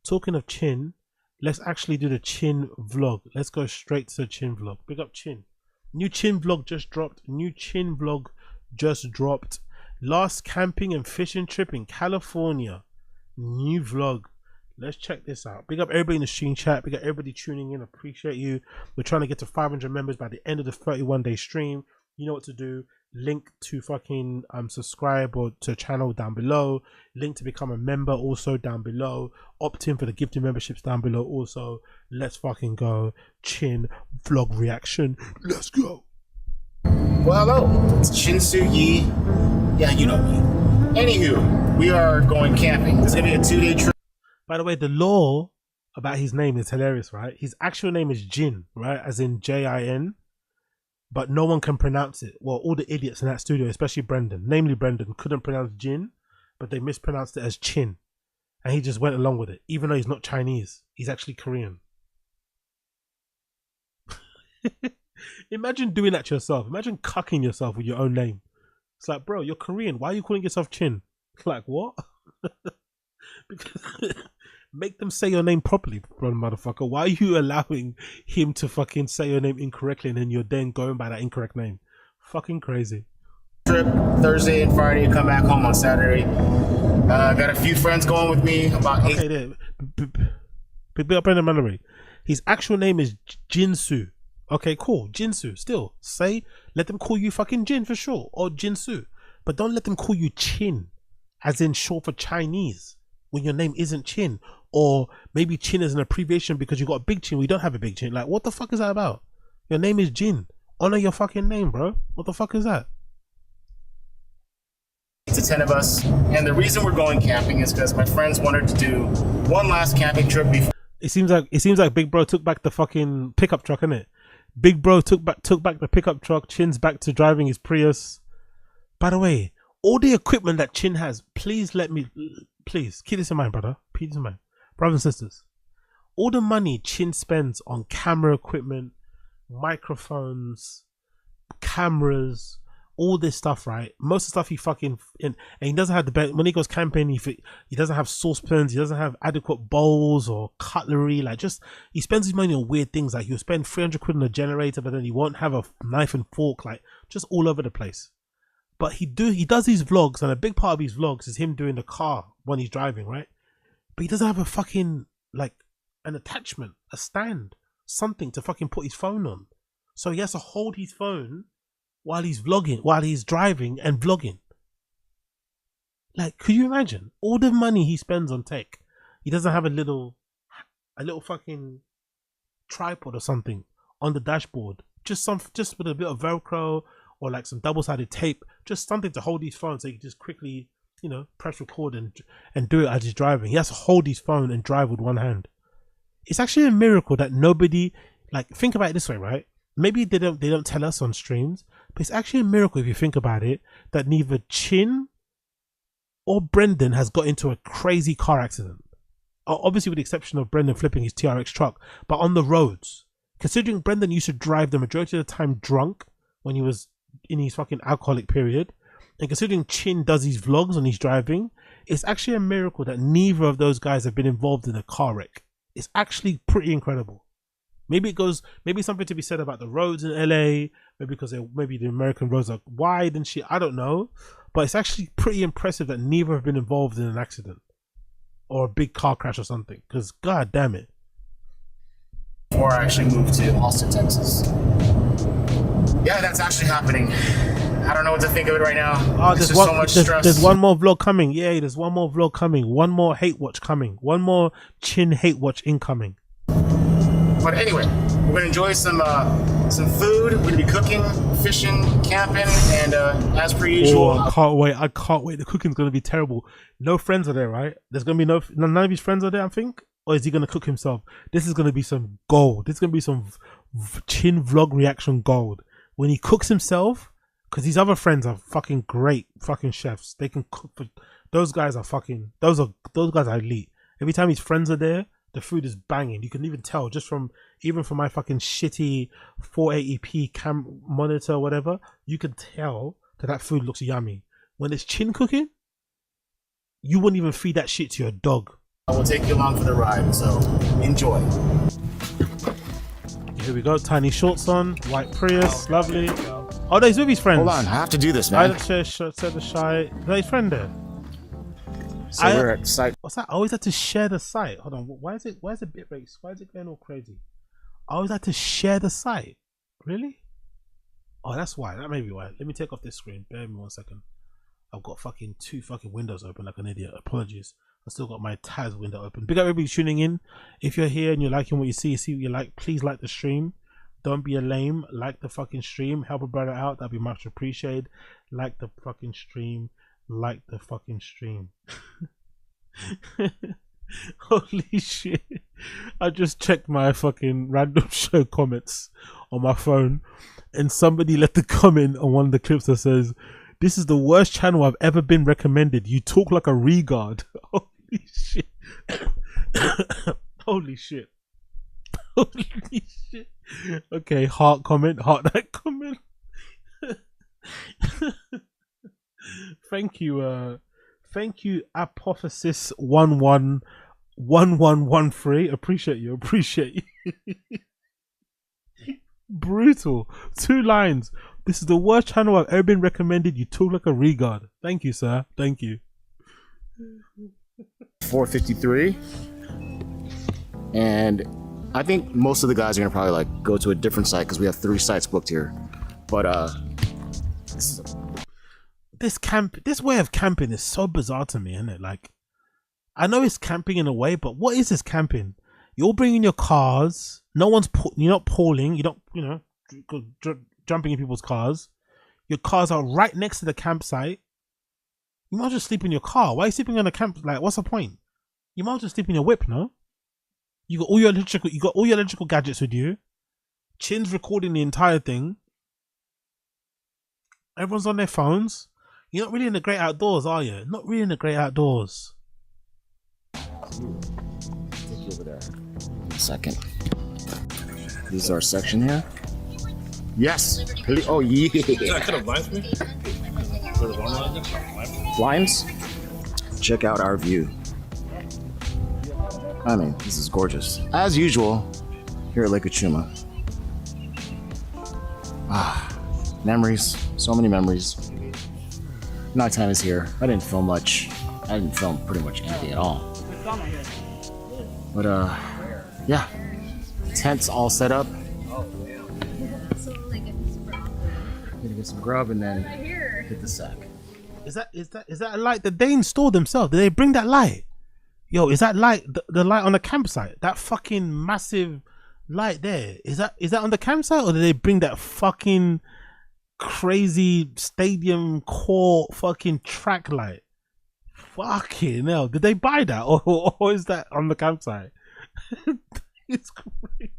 Talking of Chin, let's actually do the Chin vlog. Let's go straight to the Chin vlog. Big up Chin. New Chin vlog just dropped. Last camping and fishing trip in California. New vlog. Let's check this out. Big up everybody in the stream chat. Big up everybody tuning in. Appreciate you. We're trying to get to 500 members by the end of the 31-day stream. You know what to do. Link to fucking subscribe or to channel down below. Link to become a member also down below. Opt in for the gifted memberships down below also. Let's fucking go. Chin vlog reaction. Let's go. Well, hello. It's Chin Suyi. Yeah, you know me. Anywho, we are going camping. It's gonna be a 2-day trip. By the way, the lore about his name is hilarious, right? His actual name is Jin, right? As in J-I-N. But no one can pronounce it. Well, all the idiots in that studio, especially Brendan, namely Brendan, couldn't pronounce Jin, but they mispronounced it as Chin. And he just went along with it, even though he's not Chinese. He's actually Korean. Imagine doing that to yourself. Imagine cucking yourself with your own name. It's like, bro, you're Korean. Why are you calling yourself Chin? Like, what? Because make them say your name properly, bro, motherfucker. Why are you allowing him to fucking say your name incorrectly and then you're then going by that incorrect name? Fucking crazy. Trip Thursday and Friday, come back home on Saturday. Got a few friends going with me. About 8. Okay, there. Big up Brendan Mallory. His actual name is Jinsu. Okay, cool. Jinsu. Still, let them call you fucking Jin for sure, or Jinsu. But don't let them call you Chin, as in short for Chinese, when your name isn't Chin. Or maybe Chin is an abbreviation because you got a big chin. We don't have a big chin. Like, what the fuck is that about? Your name is Jin. Honor your fucking name, bro. What the fuck is that? To 10 of us, and the reason we're going camping is because my friends wanted to do one last camping trip before. It seems like Big Bro took back the fucking pickup truck, innit? Big Bro took back the pickup truck. Chin's back to driving his Prius. By the way, all the equipment that Chin has, please keep this in mind, brother. Keep this in mind, brothers and sisters. All the money Chin spends on camera equipment, microphones, cameras, all this stuff, right? Most of the stuff he fucking and he doesn't have the best. When he goes camping, he doesn't have saucepans, he doesn't have adequate bowls or cutlery. Like, just he spends his money on weird things. Like, he'll spend 300 quid on a generator, but then he won't have a knife and fork. Like, just all over the place. But he does these vlogs, and a big part of his vlogs is him doing the car when he's driving, right? But he doesn't have a fucking, like, an attachment, a stand, something to fucking put his phone on. So he has to hold his phone while he's vlogging, while he's driving and vlogging. Like, could you imagine all the money he spends on tech? He doesn't have a little fucking tripod or something on the dashboard. Just with a bit of Velcro or like some double-sided tape, just something to hold his phone so he can just quickly, you know, press record and do it as he's driving. He has to hold his phone and drive with one hand. It's actually a miracle that nobody, like, think about it this way, right? Maybe they don't tell us on streams, but it's actually a miracle if you think about it that neither Chin or Brendan has got into a crazy car accident. Obviously with the exception of Brendan flipping his TRX truck, but on the roads. Considering Brendan used to drive the majority of the time drunk when he was in his fucking alcoholic period, and considering Chin does his vlogs when he's driving, it's actually a miracle that neither of those guys have been involved in a car wreck. It's actually pretty incredible. Maybe something to be said about the roads in LA, maybe because maybe the American roads are wide and shit, I don't know. But it's actually pretty impressive that neither have been involved in an accident or a big car crash or something, because god damn it. Before I actually moved to Austin, Texas. Yeah, that's actually happening. I don't know what to think of it right now. Oh, there's so much stress. There's one more vlog coming. Yeah, there's one more vlog coming. One more hate watch coming. One more Chin hate watch incoming. But anyway, we're gonna enjoy some food. We're gonna be cooking, fishing, camping, and as per usual. I can't wait. The cooking's gonna be terrible. No friends are there, right? There's gonna be none of his friends are there, I think. Or is he gonna cook himself? This is gonna be some gold. This is gonna be some Chin vlog reaction gold. When he cooks himself, because these other friends are fucking great fucking chefs. They can cook. Those guys are those guys are elite. Every time his friends are there, the food is banging. You can even tell just from my fucking shitty 480p cam monitor or whatever. You can tell that food looks yummy. When it's Chin cooking, you wouldn't even feed that shit to your dog. I will take you along for the ride, so enjoy. Here we go. Tiny shorts on, white Prius, lovely. Oh, no, he's with his friends. Hold on, I have to do this, man. I said the shy. Is that his friend there? So we're at site. What's that? I always had to share the site. Hold on. Why is it bit rates? Why is it going all crazy? I always had to share the site. Really? Oh, that's why. That may be why. Let me take off this screen. Bear with me 1 second. I've got fucking 2 fucking windows open like an idiot. Apologies. I still got my Taz window open. Big up everybody tuning in. If you're here and you're liking what you see what you like, please like the stream. Don't be a lame. Like the fucking stream. Help a brother out. That'd be much appreciated. Like the fucking stream. Like the fucking stream. Holy shit. I just checked my fucking random show comments on my phone and somebody left a comment on one of the clips that says, "This is the worst channel I've ever been recommended. You talk like a regard." Holy shit. Holy shit. Holy shit. Okay, heart comment, heart that comment. Thank you, Apophysis 111113. Appreciate you. Brutal. 2 lines. This is the worst channel I've ever been recommended. You talk like a regard. Thank you, sir. Thank you. 4:53, and I think most of the guys are gonna probably like go to a different site because we have 3 sites booked here. But this way of camping is so bizarre to me, isn't it? Like, I know it's camping in a way, but what is this camping? You're all bringing your cars. No one's you're not pulling. You don't, jumping in people's cars. Your cars are right next to the campsite. You might just sleep in your car. Why are you sleeping on the camp? Like, what's the point? You might just sleep in your whip, no? You got all your electrical gadgets with you. Chin's recording the entire thing. Everyone's on their phones. You're not really in the great outdoors, are you? Not really in the great outdoors. take you over there. A second. This is our section here. Yes. Oh yeah. I could have blinds me. Blinds. Check out our view. I mean, this is gorgeous. As usual, here at Lake Achuma. Memories. So many memories. Nighttime is here. I didn't film much. I didn't film pretty much anything at all. But yeah. Tents all set up. Gonna get some grub and then hit the sack. Is that a light that they installed themselves? Did they bring that light? Yo, is that light the light on the campsite? That fucking massive light there. Is that on the campsite, or did they bring that fucking crazy stadium core fucking track light? Fucking hell. Did they buy that or is that on the campsite? It's crazy.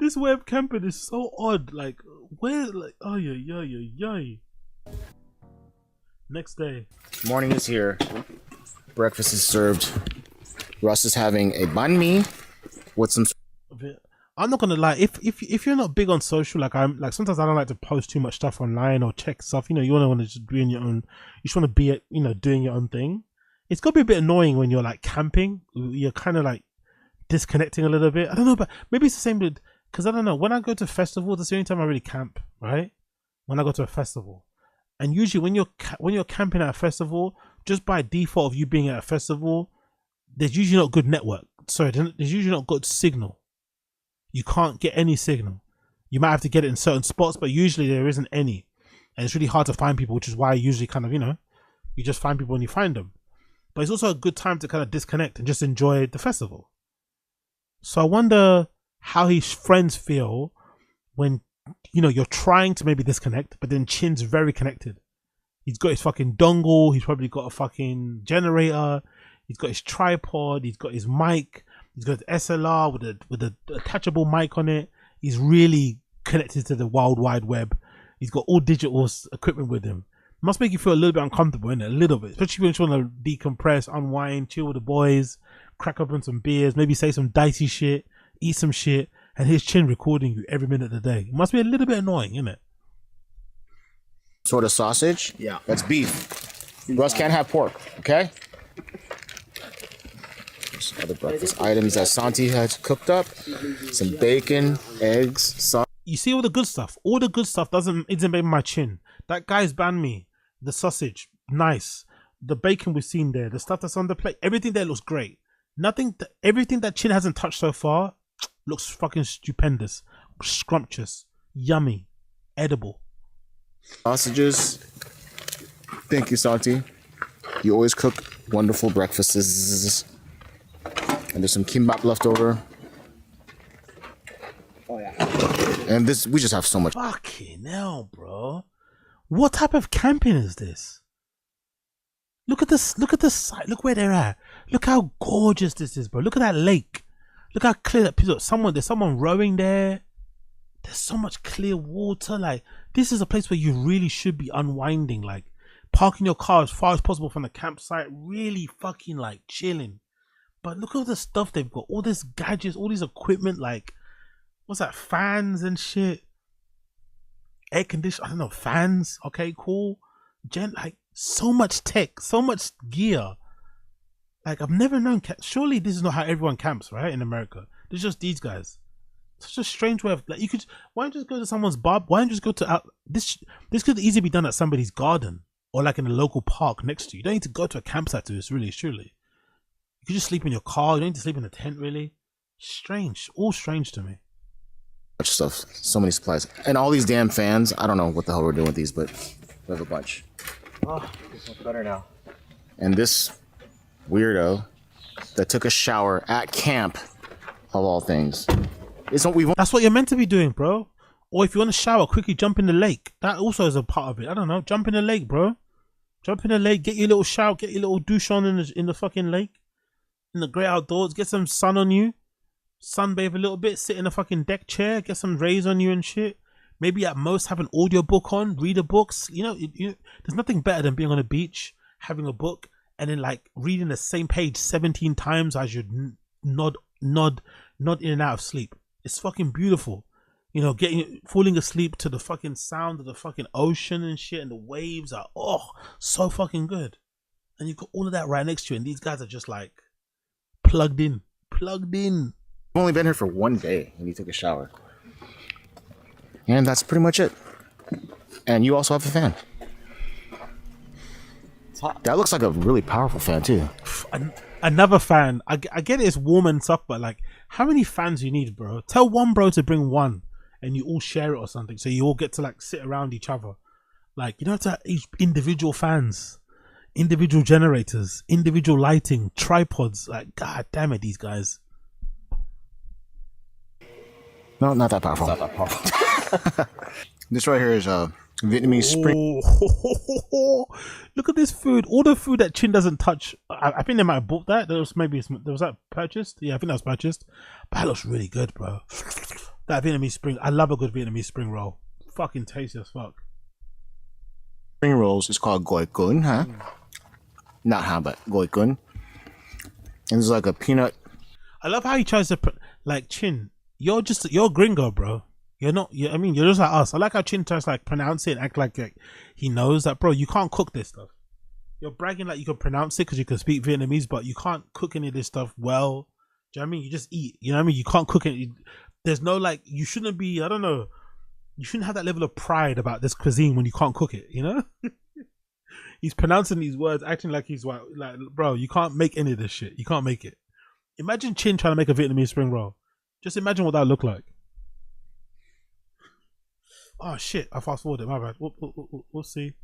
This way of camping is so odd. Like, where, like, oh yeah. Next day. Morning is here. Breakfast is served. Russ is having a banh mi with some. I'm not gonna lie. If you're not big on social, like I'm, like sometimes I don't like to post too much stuff online or check stuff. You want to just be in your own. You just want to be doing your own thing. It's got to be a bit annoying when you're like camping. You're kind of like disconnecting a little bit. I don't know, but maybe it's the same with, because I don't know. When I go to festivals, that's the only time I really camp. Right? When I go to a festival, and usually when you're camping at a festival, just by default of you being at a festival, there's usually not good network. Sorry, there's usually not good signal. You can't get any signal. You might have to get it in certain spots, but usually there isn't any. And it's really hard to find people, which is why I usually kind of, you just find people when you find them. But it's also a good time to kind of disconnect and just enjoy the festival. So I wonder how his friends feel when, you're trying to maybe disconnect, but then Chin's very connected. He's got his fucking dongle. He's probably got a fucking generator. He's got his tripod. He's got his mic. He's got an SLR with a attachable mic on it. He's really connected to the wild wide web. He's got all digital equipment with him. Must make you feel a little bit uncomfortable, innit? A little bit. Especially when you want to decompress, unwind, chill with the boys, crack open some beers, maybe say some dicey shit, eat some shit, and here's Chin recording you every minute of the day. It must be a little bit annoying, innit? Sort of sausage. Yeah. That's beef. Russ can't have pork, okay? There's other breakfast items that Santi had cooked up. Some bacon, eggs, sauce. You see all the good stuff. All the good stuff isn't making my chin. That guy's banned me. The sausage, nice. The bacon we've seen there, the stuff that's on the plate, everything there looks great. Everything that Chin hasn't touched so far looks fucking stupendous, scrumptious, yummy, edible. Sausages. Thank you, Santi. You always cook wonderful breakfasts. And there's some kimbap left over. Oh yeah. And this, we just have so much. Fucking hell, bro. What type of camping is this? Look at this. Look at the site. Look where they're at. Look how gorgeous this is, bro. Look at that lake. Look how clear that piece. There's someone rowing there. There's so much clear water. Like, this is a place where you really should be unwinding. Like, parking your car as far as possible from the campsite. Really fucking like chilling. But look at all the stuff they've got. All this gadgets, all this equipment. Like, what's that? Fans and shit. Air conditioning. I don't know. Fans. Okay, cool. Like, so much tech, so much gear. Like, I've never known. Surely this is not how everyone camps, right? In America, it's just these guys. It's such a strange way of, like, you could. Why don't you just go to someone's bar? Why don't you just go to this? This could easily be done at somebody's garden or like in a local park next to you. You don't need to go to a campsite to this. Really, surely, you could just sleep in your car. You don't need to sleep in a tent. Really, strange. All strange to me. Much stuff. So many supplies, and all these damn fans. I don't know what the hell we're doing with these, but we have a bunch. Oh, this one's better now. And this weirdo that took a shower at camp, of all things. That's what you're meant to be doing, bro. Or if you want to shower, quickly jump in the lake. That also is a part of it. I don't know. Jump in the lake, bro. Jump in the lake. Get your little shower. Get your little douche on in the fucking lake. In the great outdoors. Get some sun on you. Sunbathe a little bit. Sit in a fucking deck chair. Get some rays on you and shit. Maybe at most have an audio book on, read a book. You know, there's nothing better than being on a beach, having a book, and then like reading the same page 17 times as you nod in and out of sleep. It's fucking beautiful. You know, falling asleep to the fucking sound of the fucking ocean and shit, and the waves are so fucking good. And you got all of that right next to you, and these guys are just like plugged in. I've only been here for one day, and he took a shower. And that's pretty much it. And you also have a fan. That looks like a really powerful fan too. Another fan. I get it's warm and stuff, but like, how many fans you need, bro? Tell one bro to bring one, and you all share it or something, so you all get to like sit around each other. Like, you don't have to have individual fans, individual generators, individual lighting, tripods. Like, god damn it, these guys. No, not that powerful. Not that powerful. This right here is Vietnamese spring. Look at this food. All the food that Chin doesn't touch. I think they might have bought that. There was that purchased. Yeah, I think that was purchased. But that looks really good, bro. That Vietnamese spring. I love a good Vietnamese spring roll. Fucking tasty as fuck. Spring rolls is called goi kun, huh? Not huh, but goi kun. And it's like a peanut. I love how he tries to like Chin. You're a gringo, bro. You're not. I mean, you're just like us. I like how Chin tries to like pronounce it and act like he knows that, bro. You can't cook this stuff. You're bragging like you can pronounce it because you can speak Vietnamese, but you can't cook any of this stuff well. Do you know what I mean? You just eat. You know what I mean? You can't cook it. There's no like. You shouldn't be. I don't know. You shouldn't have that level of pride about this cuisine when you can't cook it. You know? He's pronouncing these words, acting like he's white. Like, bro, you can't make any of this shit. You can't make it. Imagine Chin trying to make a Vietnamese spring roll. Just imagine what that would look like. Oh shit! I fast forwarded. My bad. We'll see.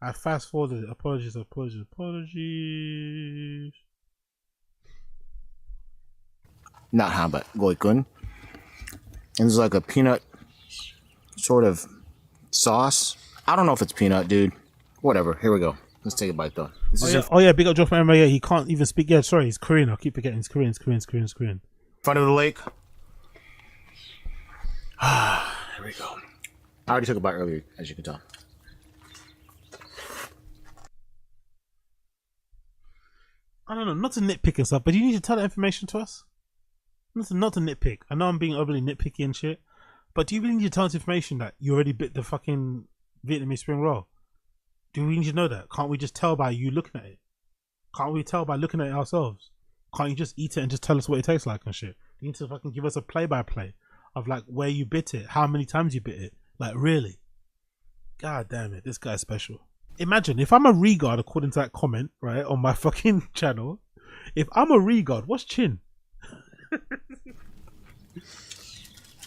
I fast forwarded. Apologies. Not how, but goi kun. And it's like a peanut sort of sauce. I don't know if it's peanut, dude. Whatever. Here we go. Let's take a bite though. Oh yeah, big up Joe from MMA. Yeah, he can't even speak. Yeah, sorry, he's Korean. I keep forgetting. He's Korean. Front of the lake. Here we go. I already took a bite earlier, as you can tell. I don't know, not to nitpick and stuff, but do you need to tell that information to us? Not to nitpick. I know I'm being overly nitpicky and shit, but do you really need to tell us information that you already bit the fucking Vietnamese spring roll? Do we need to know that? Can't we just tell by you looking at it? Can't we tell by looking at it ourselves? Can't you just eat it and just tell us what it tastes like and shit? You need to fucking give us a play-by-play of like where you bit it, how many times you bit it. Like, really? God damn it, this guy's special. Imagine if I'm a regard according to that comment, right, on my fucking channel. If I'm a regard, what's Chin?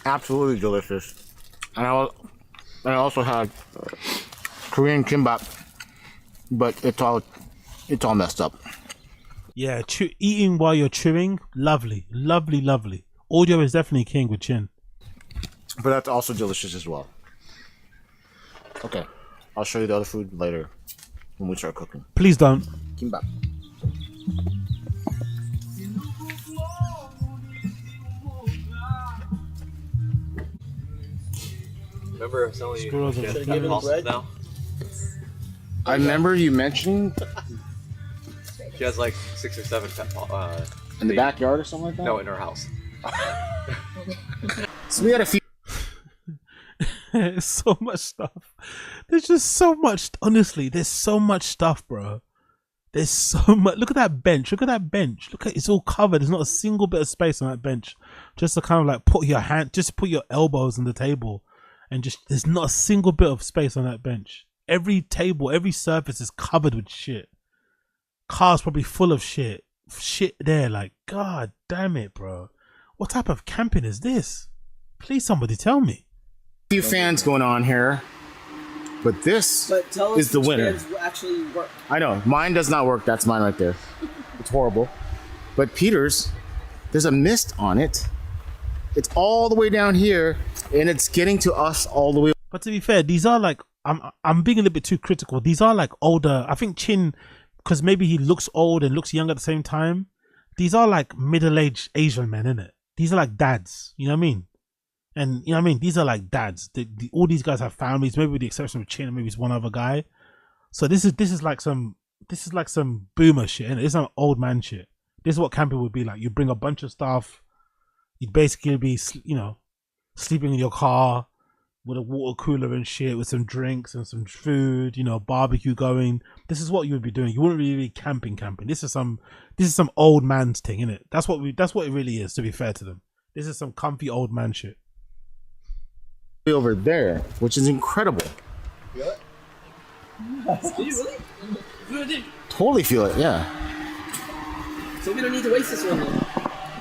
Absolutely delicious. And I also had Korean kimbap, but it's all messed up. Yeah, eating while you're chewing, lovely, lovely, lovely. Audio is definitely king with Chin. But that's also delicious as well. Okay, I'll show you the other food later when we start cooking. Please don't. Kimbap. Remember selling you Squirrels get are cat pulses now? I remember you mentioning She has like 6 or 7 in the backyard or something like that. No, in her house. So we had a few. So much stuff. There's just so much. Honestly, there's so much stuff, bro. There's so much. Look at that bench. Look at that bench. Look at it's all covered. There's not a single bit of space on that bench. Just to kind of like put your hand, just put your elbows on the table, and just there's not a single bit of space on that bench. Every table, every surface is covered with shit. Car's probably full of shit. Shit there, like, god damn it, bro. What type of camping is this? Please, somebody tell me. Few fans going on here, but this is the winner. Fans actually work. I know mine does not work. That's mine right there. It's horrible. But Peter's, there's a mist on it. It's all the way down here, and it's getting to us all the way. But to be fair, these are like I'm being a little bit too critical. These are like older. I think Chin, because maybe he looks old and looks young at the same time. These are like middle-aged Asian men, innit? These are like dads. You know what I mean? And you know what I mean? These are like dads. All these guys have families, maybe with the exception of Chin and maybe it's one other guy. So this is like some boomer shit, innit? This is some old man shit. This is what camping would be like. You bring a bunch of stuff. You'd basically be, you know, sleeping in your car with a water cooler and shit, with some drinks and some food, you know, barbecue going. This is what you would be doing. You wouldn't really be camping. This is some old man's thing, innit? That's what it really is, to be fair to them. This is some comfy old man shit. Over there, which is incredible. Feel it? Do you really? You really do? Totally feel it, yeah. So we don't need to waste this one then.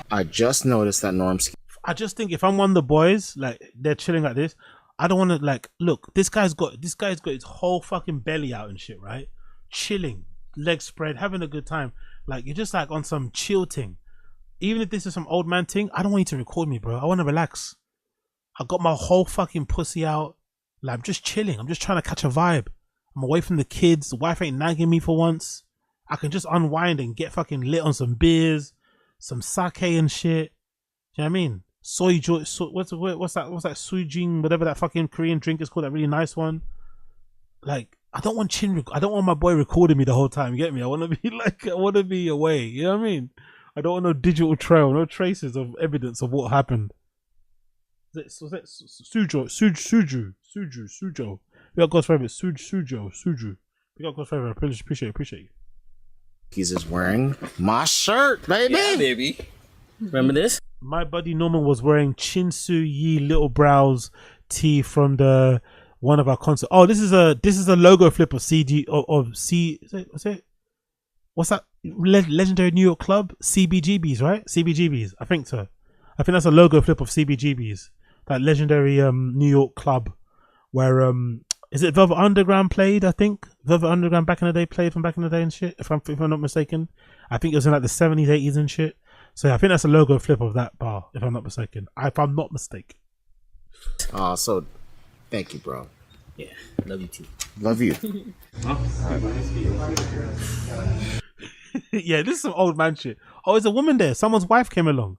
I just noticed that Norm's. I just think if I'm one of the boys, like they're chilling like this, I don't want to like look. This guy's got his whole fucking belly out and shit, right? Chilling, legs spread, having a good time. Like you're just like on some chill thing. Even if this is some old man thing, I don't want you to record me, bro. I want to relax. I got my whole fucking pussy out. Like I'm just chilling. I'm just trying to catch a vibe. I'm away from the kids. The wife ain't nagging me for once. I can just unwind and get fucking lit on some beers, some sake and shit. Do you know what I mean? What's that Sujing, whatever that fucking Korean drink is called, that really nice one. Like I don't want my boy recording me the whole time. You get me? I want to be away. You know what I mean? I don't want no digital trail, no traces of evidence of what happened. Was that Sujo? We got God's favorite, Suju. We got God's favorite. I appreciate you. He's just wearing my shirt, baby. Yeah, baby. Remember this? My buddy Norman was wearing Chin Suyi Little Brows tee from one of our concerts. Oh, this is a logo flip of CD of C. What's that? Legendary New York club, CBGB's, right? CBGB's, I think so. I think that's a logo flip of CBGB's, that legendary New York club where is it Velvet Underground played? I think Velvet Underground back in the day played from back in the day and shit. If I'm not mistaken, I think it was in like the 70s, 80s and shit. So I think that's a logo flip of that bar, if I'm not mistaken. If I'm not mistaken. So thank you, bro. Yeah, love you too. Love you. Yeah, this is some old man shit. Oh, there's a woman there. Someone's wife came along.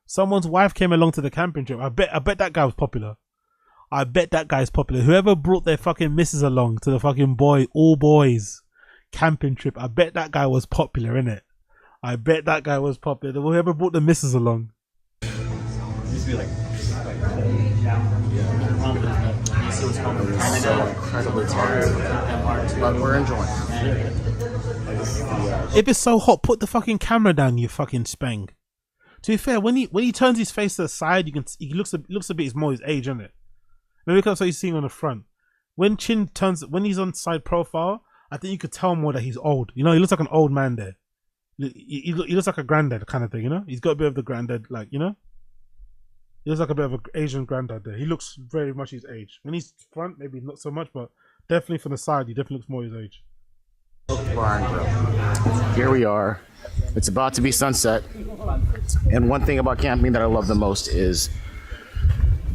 To the camping trip. I bet that guy was popular. I bet that guy's popular. Whoever brought their fucking missus along to the fucking all boys camping trip, I bet that guy was popular, innit? I bet that guy was popular. Whoever brought the missus along. But we're enjoying. is If it's so hot, put the fucking camera down, you fucking spang. To be fair, when he turns his face to the side, he looks a bit more his age, isn't it? Maybe because he's seeing on the front. When he's on side profile, I think you could tell more that he's old. You know, he looks like an old man there. He looks like a granddad kind of thing, you know? He's got a bit of the granddad, like, you know? He looks like a bit of an Asian granddad there. He looks very much his age. When he's front, maybe not so much, but definitely from the side, he definitely looks more his age. Bar and Grill. Here we are. It's about to be sunset. And one thing about camping that I love the most is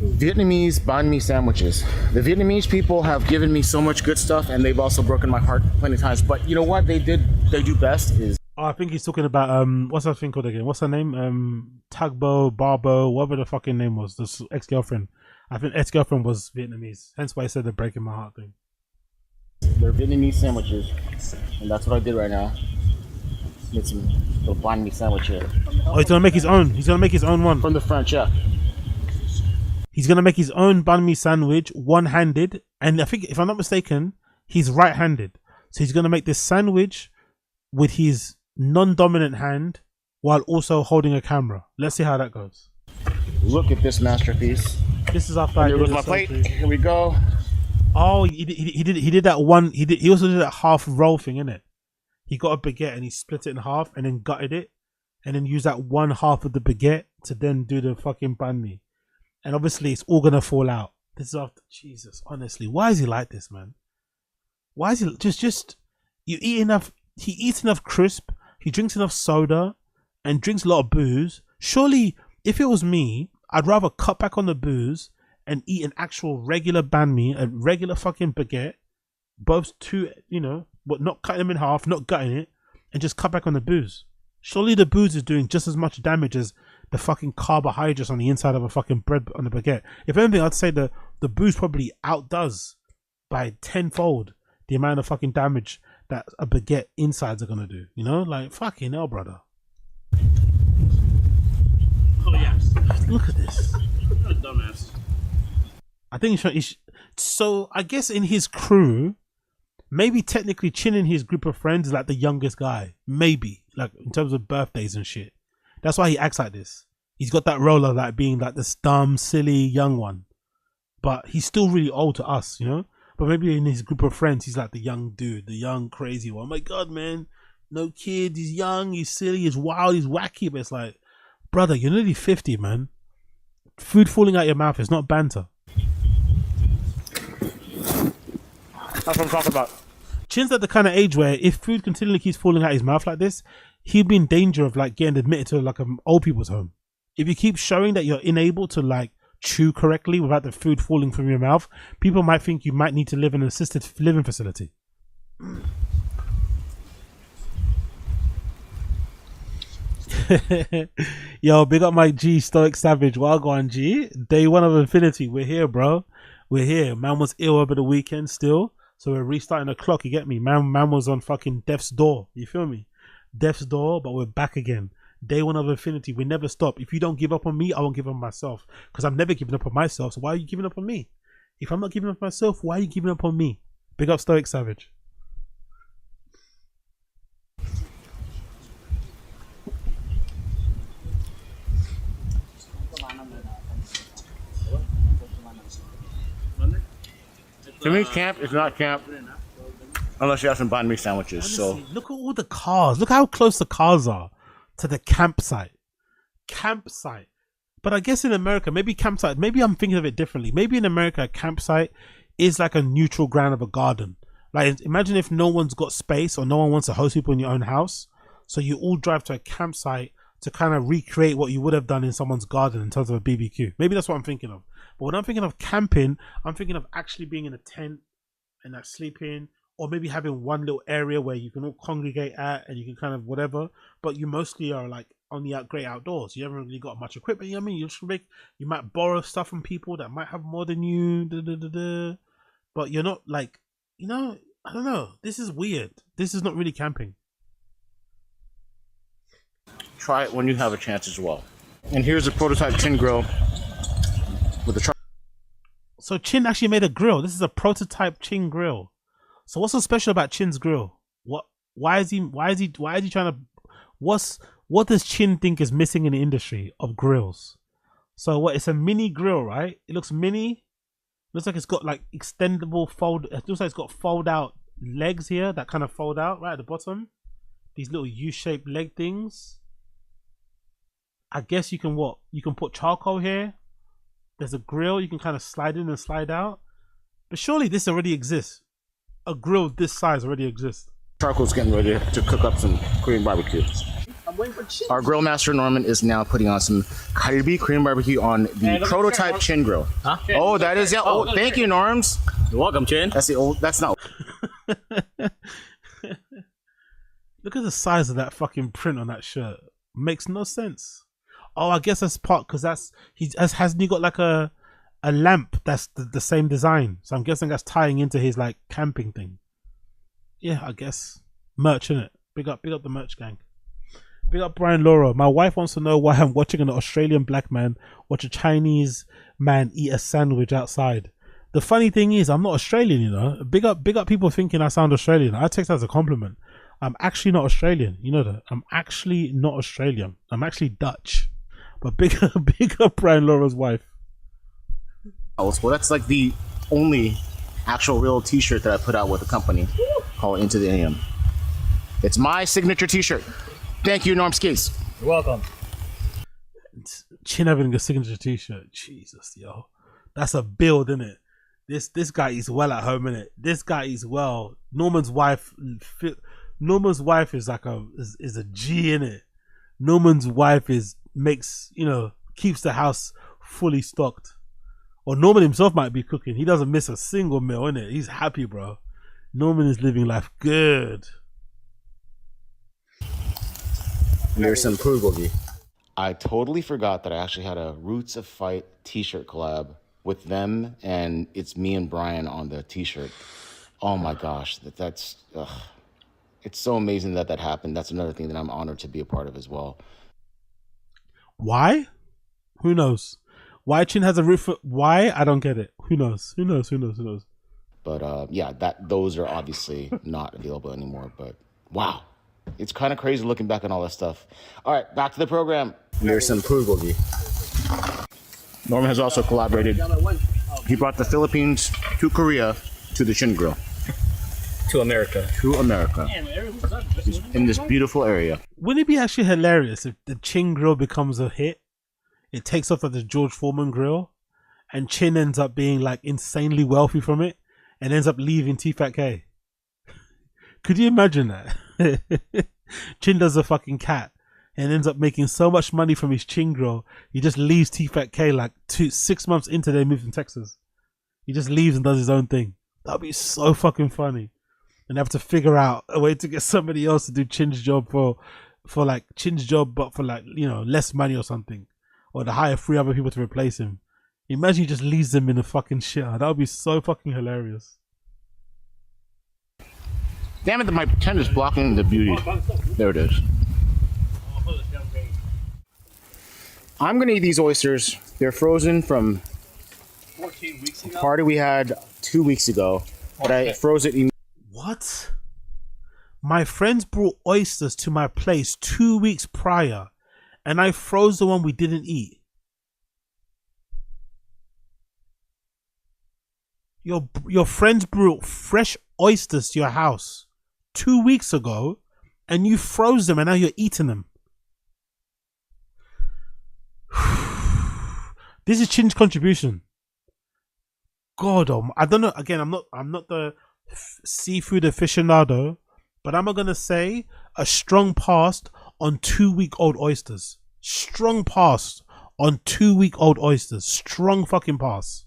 Vietnamese banh mi sandwiches. The Vietnamese people have given me so much good stuff, and they've also broken my heart plenty of times. But you know what they do best is... Oh, I think he's talking about what's that thing called again? What's her name? Tagbo, Barbo, whatever the fucking name was. This ex-girlfriend. I think ex-girlfriend was Vietnamese. Hence why I said the breaking my heart thing. They're Vietnamese sandwiches, and that's what I did right now. Get some little banh mi sandwich here. Oh, he's gonna make his own. He's gonna make his own one From the French, yeah. He's gonna make his own banh mi sandwich, one-handed, and I think, if I'm not mistaken, he's right-handed. So he's gonna make this sandwich with his non-dominant hand while also holding a camera. Let's see how that goes. Look at this masterpiece. This is after I Here did goes the my plate. surgery. Here we go. Oh, he did that one. He also did that half roll thing, innit? He got a baguette and he split it in half and then gutted it, and then used that one half of the baguette to then do the fucking banh mi. And obviously, it's all gonna fall out. This is after Jesus. Honestly, why is he like this, man? Why is he just? You eat enough. He eats enough crisp. He drinks enough soda, and drinks a lot of booze. Surely, if it was me, I'd rather cut back on the booze and eat an actual regular banh mi, a regular fucking baguette, both two, you know, but not cutting them in half, not gutting it, and just cut back on the booze. Surely the booze is doing just as much damage as the fucking carbohydrates on the inside of a fucking bread on the baguette. If anything, I'd say the booze probably outdoes by tenfold the amount of fucking damage that a baguette insides are gonna do. You know, like fucking hell, brother. Oh yes. Look at this. What a dumbass. I think so. I guess in his crew, maybe technically Chin in his group of friends is like the youngest guy. Maybe, like in terms of birthdays and shit. That's why he acts like this. He's got that role of like being like this dumb, silly young one. But he's still really old to us, you know? But maybe in his group of friends, he's like the young dude, the young crazy one. Oh my God, man. No kid. He's young. He's silly. He's wild. He's wacky. But it's like, brother, you're nearly 50, man. Food falling out your mouth is not banter. That's what I'm talking about. Chin's at the kind of age where if food continually keeps falling out his mouth like this, he'd be in danger of like getting admitted to like an old people's home. If you keep showing that you're unable to like chew correctly without the food falling from your mouth, people might think you might need to live in an assisted living facility. Yo, big up my G, Stoic Savage. Wagwan G. Day one of Infinity. We're here, bro. We're here. Man was ill over the weekend still. So we're restarting the clock, you get me? Man was on fucking death's door. You feel me? Death's door, but we're back again. Day one of Infinity. We never stop. If you don't give up on me, I won't give up on myself. Because I'm never giving up on myself. So why are you giving up on me? If I'm not giving up on myself, why are you giving up on me? Big up Stoic Savage. To me, camp is not camp unless you have some banh mi sandwiches. Honestly, So look at all the cars. Look how close the cars are to the campsite. Campsite. But I guess in America, maybe campsite, maybe I'm thinking of it differently. Maybe in America, a campsite is like a neutral ground of a garden. Like imagine if no one's got space or no one wants to host people in your own house. So you all drive to a campsite to kind of recreate what you would have done in someone's garden in terms of a BBQ. Maybe that's what I'm thinking of. But when I'm thinking of camping, I'm thinking of actually being in a tent and like sleeping, or maybe having one little area where you can all congregate at and you can kind of whatever, but you mostly are like on the great outdoors. You haven't really got much equipment, you know what I mean? You might borrow stuff from people that might have more than you, but you're not like, you know, I don't know. This is weird. This is not really camping. try it when you have a chance as well. And here's a prototype tin grill with the So Chin actually made a grill. This is a prototype Chin grill. So what's so special about Chin's grill? What Why is he trying to? What does Chin think is missing in the industry of grills? So what? It's a mini grill, right? It looks mini. Looks like it's got like extendable fold. It looks like it's got fold out legs here that kind of fold out right at the bottom. These little U-shaped leg things. I guess you can what? You can put charcoal here. There's a grill you can kind of slide in and slide out. But surely this already exists. A grill this size already exists. Charcoal's getting ready to cook up some Korean barbecue. I'm waiting for Chin. Our grill master Norman is now putting on some kalbi Korean barbecue on the prototype Chin grill. Huh? Oh, that is yeah. Oh, thank you, Norms. You're welcome, Chin. That's the old. That's not. Look at the size of that fucking print on that shirt. Makes no sense. Oh, I guess that's part because hasn't he got like a lamp that's the same design? So I'm guessing that's tying into his like camping thing. Yeah, I guess merch innit. Big up the merch gang. Big up Brian Laura. My wife wants to know why I'm watching an Australian black man watch a Chinese man eat a sandwich outside. The funny thing is, I'm not Australian, you know. Big up people thinking I sound Australian. I take that as a compliment. I'm actually not Australian, you know that. I'm actually not Australian. I'm actually Dutch. But big up Brian Laura's wife. Well, that's like the only actual real T-shirt that I put out with the company called Into the AM. It's my signature T-shirt. Thank you, Norm Skis. You're welcome. Chin having a signature T-shirt. Jesus, yo, that's a build, isn't it? This guy is well at home, innit? This guy is well. Norman's wife is like is a G, innit? Norman's wife keeps the house fully stocked. Or Norman himself might be cooking. He doesn't miss a single meal, innit? He's happy, bro. Norman is living life good. There's some bulgogi. I totally forgot that I actually had a Roots of Fight T-shirt collab with them, and it's me and Brian on the T-shirt. Oh my gosh, that's it's so amazing that happened. That's another thing that I'm honored to be a part of as well. Why? Who knows? Why Chin has a roof? Why? I don't get it. Who knows? But yeah, those are obviously not available anymore. But wow, it's kind of crazy looking back on all that stuff. All right, back to the program. There's some bulgogi. Norman has also collaborated. He brought the Philippines to Korea to the Chin Grill. To America. In this beautiful area. Wouldn't it be actually hilarious if the Chin Grill becomes a hit? It takes off at the George Foreman grill, and Chin ends up being like insanely wealthy from it, and ends up leaving TFATK. Could you imagine that? Chin does a fucking cat and ends up making so much money from his Chin grill, he just leaves TFATK like 6 months into their move from Texas. He just leaves and does his own thing. That'd be so fucking funny. And have to figure out a way to get somebody else to do Chin's job for like Chin's job, but for like, less money or something. Or to hire 3 other people to replace him. Imagine he just leaves them in the fucking shit. That would be so fucking hilarious. Damn it, my tent is blocking the beauty. There it is. I'm gonna eat these oysters. They're frozen from 14 weeks a ago. party we had 2 weeks ago. But I froze it. What? My friends brought oysters to my place 2 weeks prior, and I froze the one we didn't eat. Your friends brought fresh oysters to your house 2 weeks ago, and you froze them, and now you're eating them. This is Chin's contribution. God, I don't know. Again, I'm not the seafood aficionado, but I'm gonna say a strong pass on 2-week-old oysters. Strong pass on 2-week-old oysters. Strong fucking pass.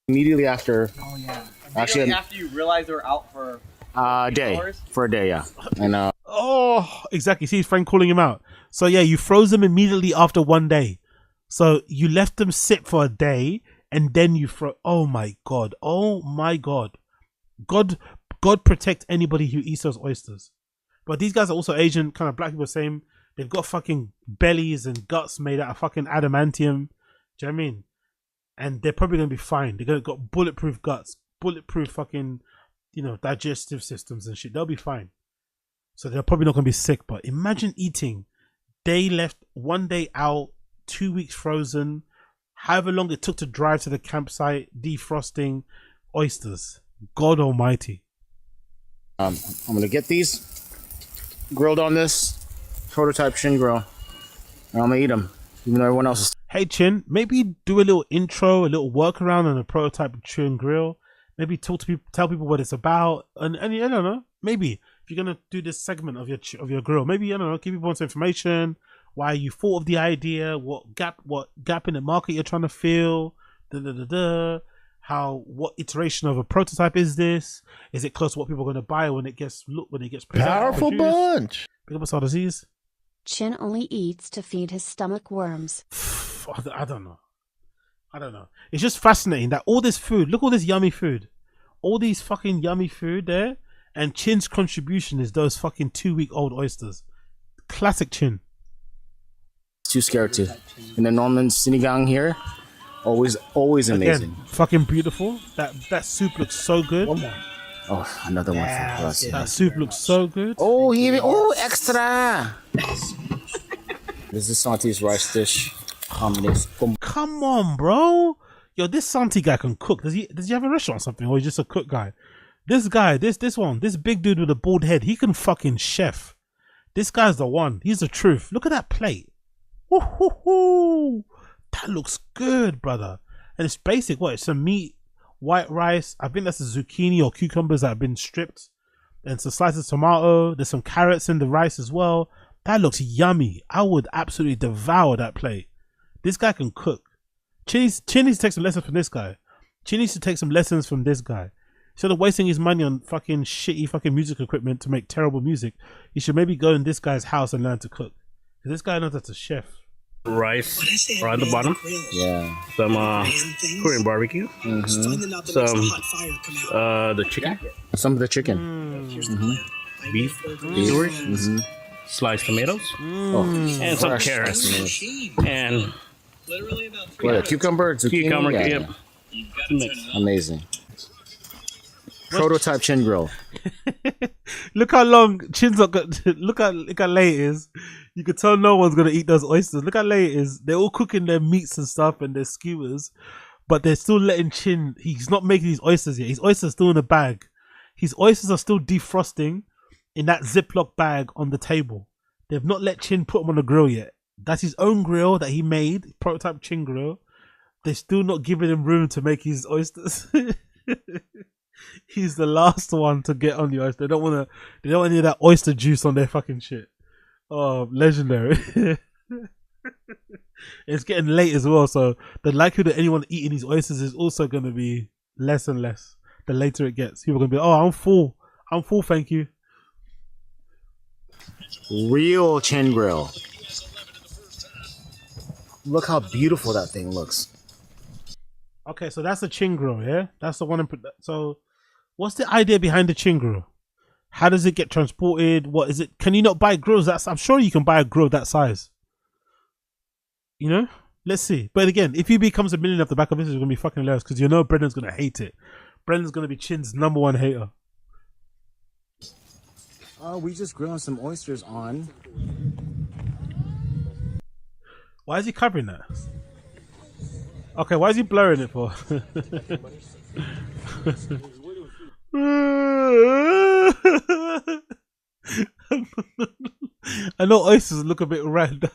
Immediately after. Oh yeah. Actually, after you realize they're out for a day. hours? For a day, yeah. And Oh, exactly. See his friend calling him out. So yeah, you froze them immediately after 1 day. So you left them sit for a day, and then you oh my god. Oh my god. God protect anybody who eats those oysters. But these guys are also Asian, kind of black people, same. They've got fucking bellies and guts made out of fucking adamantium. Do you know what I mean? And they're probably gonna be fine. They're got bulletproof guts, bulletproof fucking, digestive systems and shit. They'll be fine. So they're probably not gonna be sick. But imagine eating day left, 1 day out, 2 weeks frozen, however long it took to drive to the campsite, defrosting oysters. God Almighty. I'm gonna get these grilled on this prototype chin grill, and I'm gonna eat them, even though everyone else is. Hey Chin, maybe do a little intro, a little workaround on a prototype chin grill. Maybe talk to people, tell people what it's about, and I don't know. Maybe if you're gonna do this segment of your grill, maybe I don't know, give people some information, why you thought of the idea, what gap in the market you're trying to fill, what iteration of a prototype is this? Is it close to what people are gonna buy when it gets Powerful produced? bunch. Pick up a disease. Chin only eats to feed his stomach worms. I don't know. It's just fascinating that all this food, look, all this yummy food, all these fucking yummy food there, and Chin's contribution is those fucking 2-week-old oysters. Classic Chin. Too scared to. And then Norman Sinigang here, always amazing. Again, fucking beautiful. That soup looks so good. Oh, another one for us. That soup looks so good. Oh, extra. This is Santi's rice dish. Come on, bro. Yo, this Santi guy can cook. Does he have a restaurant or something, or he's just a cook guy? This guy, this big dude with a bald head, he can fucking chef. This guy's the one. He's the truth. Look at that plate. Woo-hoo-hoo. That looks good, brother. And it's basic. What? It's some meat, white rice. I think that's a zucchini or cucumbers that have been stripped. And some slices of tomato. There's some carrots in the rice as well. That looks yummy. I would absolutely devour that plate. This guy can cook. Chin needs to take some lessons from this guy. Chin needs to take some lessons from this guy. Instead of wasting his money on fucking shitty fucking music equipment to make terrible music, he should maybe go in this guy's house and learn to cook. Because this guy knows that's a chef. Rice right at the bottom. Yeah. Some Korean barbecue. Some the chicken. Some of the chicken. Beef. Sliced tomatoes. And some carrots. And what, a cucumber? Zucchini? cucumber. Yeah. Yep. Mix. Amazing. Prototype chin grill. Look how long Chin's not got. Look how late it is. You could tell no one's gonna eat those oysters. Look how late it is. They're all cooking their meats and stuff and their skewers, but they're still letting Chin. He's not making his oysters yet. His oysters are still in a bag. His oysters are still defrosting in that Ziploc bag on the table. They've not let Chin put them on the grill yet. That's his own grill that he made, prototype Chin grill. They're still not giving him room to make his oysters. He's the last one to get on the oyster. They don't want any of that oyster juice on their fucking shit. Oh, legendary. It's getting late as well, so the likelihood of anyone eating these oysters is also going to be less and less the later it gets. People are going to be, oh, I'm full, thank you. Real chin grill. Look how beautiful that thing looks. Okay, so that's the Chin grill, yeah? That's the one. So what's the idea behind the Chin grill? How does it get transported? What is it? Can you not buy grills? I'm sure you can buy a grill that size. You know? Let's see. But again, if he becomes a millionaire off the back of this, it's going to be fucking hilarious because you know Brendan's going to hate it. Brendan's going to be Chin's #1 hater. We just grilling some oysters on. Why is he covering that? Okay, why is he blurring it for? I know oysters look a bit red.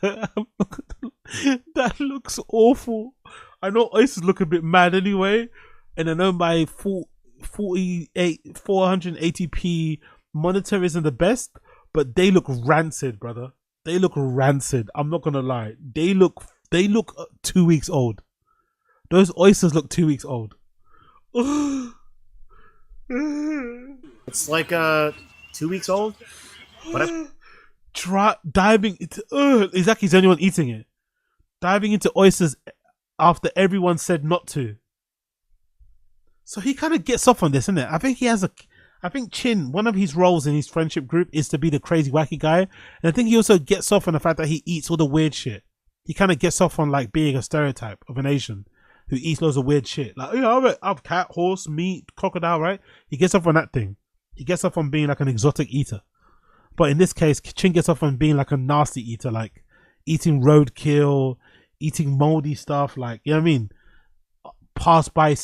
That looks awful. I know oysters look a bit mad anyway, and I know my 480p monitor isn't the best, but they look rancid, brother. They look rancid. I'm not gonna lie. They look 2 weeks old. Those oysters look 2 weeks old. It's like 2 weeks old. But diving into exactly, he's the only one eating it. Diving into oysters after everyone said not to. So he kind of gets off on this, isn't it? I think Chin, one of his roles in his friendship group is to be the crazy wacky guy, and I think he also gets off on the fact that he eats all the weird shit. He kind of gets off on like being a stereotype of an Asian. who eats loads of weird shit. Like, I've cat, horse, meat, crocodile, right? He gets off on that thing. He gets off on being like an exotic eater. But in this case, Chin gets off on being like a nasty eater, like eating roadkill, eating moldy stuff, like, you know what I mean? Pass by,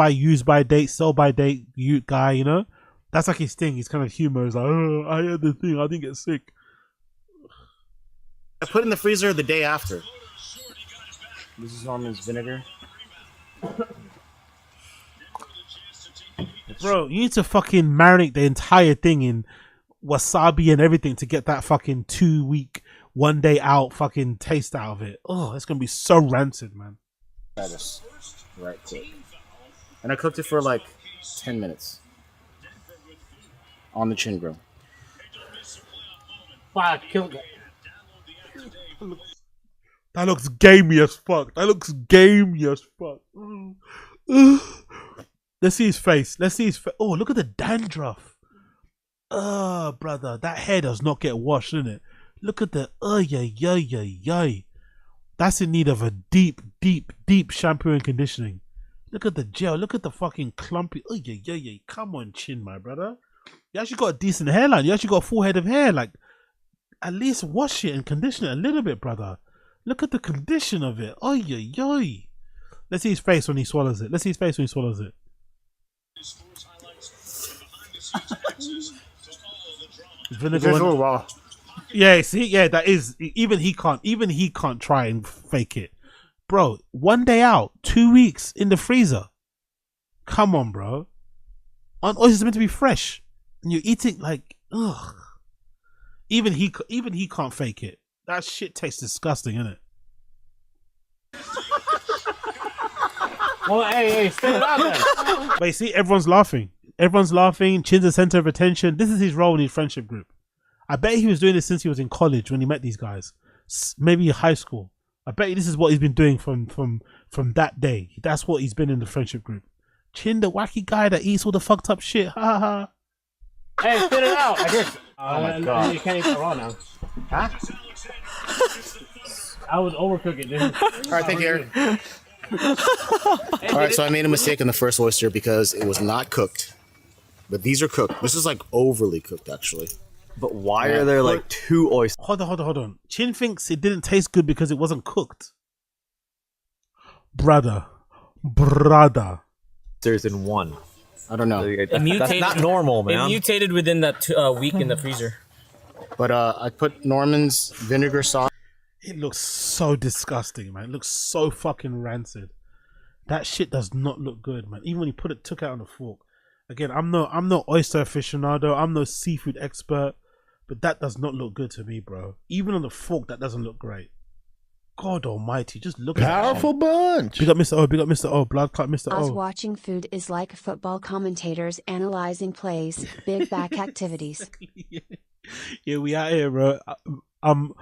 use by date, sell by date guy, you know? That's like his thing. His kind of humor is like, oh, I had the thing, I didn't get sick. I put in the freezer the day after. This is Norman's vinegar. Bro, you need to fucking marinate the entire thing in wasabi and everything to get that fucking 2 week, 1 day out fucking taste out of it. Oh, it's gonna be so rancid, man. Try this right quick. And I cooked it for like 10 minutes on the chin grill. Wow, killed it. That looks gamey as fuck. That looks gamey as fuck. Let's see his face. Let's see his face. Oh, look at the dandruff. Brother, that hair does not get washed, isn't it? Look at the yay. That's in need of a deep shampoo and conditioning. Look at the gel. Look at the fucking clumpy. Yay. Come on, Chin, my brother. You actually got a decent hairline. You actually got a full head of hair. Like, at least wash it and condition it a little bit, brother. Look at the condition of it. Yay. Let's see his face when he swallows it. Vinegar. Oh, wow. Yeah, see, yeah, that is, even he can't try and fake it. Bro, 1 day out, 2 weeks in the freezer. Come on, bro. Oysters are meant to be fresh. And you're eating like, ugh. Even he can't fake it. That shit tastes disgusting, innit? Well, hey, spit it out then. But you see, everyone's laughing. Chin's the center of attention. This is his role in his friendship group. I bet he was doing this since he was in college when he met these guys. Maybe high school. I bet you this is what he's been doing from that day. That's what he's been in the friendship group. Chin, the wacky guy that eats all the fucked up shit. Ha ha. Hey, spit it out. I guess. Oh my God. You can't eat it raw now. Huh? I was overcooking, dude. All right, thank you, Eric. All right, so I made a mistake in the first oyster because it was not cooked. But these are cooked. This is like overly cooked, actually. But why are there like 2 oysters? Hold on. Chin thinks it didn't taste good because it wasn't cooked. Brother. In one? I don't know. That's not normal, man. It mutated within that week in the freezer. But I put Norman's vinegar sauce. It looks so disgusting, man. It looks so fucking rancid. That shit does not look good, man. Even when he took it out on the fork. Again, I'm no oyster aficionado. I'm no seafood expert. But that does not look good to me, bro. Even on the fork, that doesn't look great. God almighty, just look at that. Powerful bunch. Big up Mr. O. Blood clot Mr. Us O. watching food is like football commentators analyzing plays, big back activities. Yeah, we out here, bro. I'm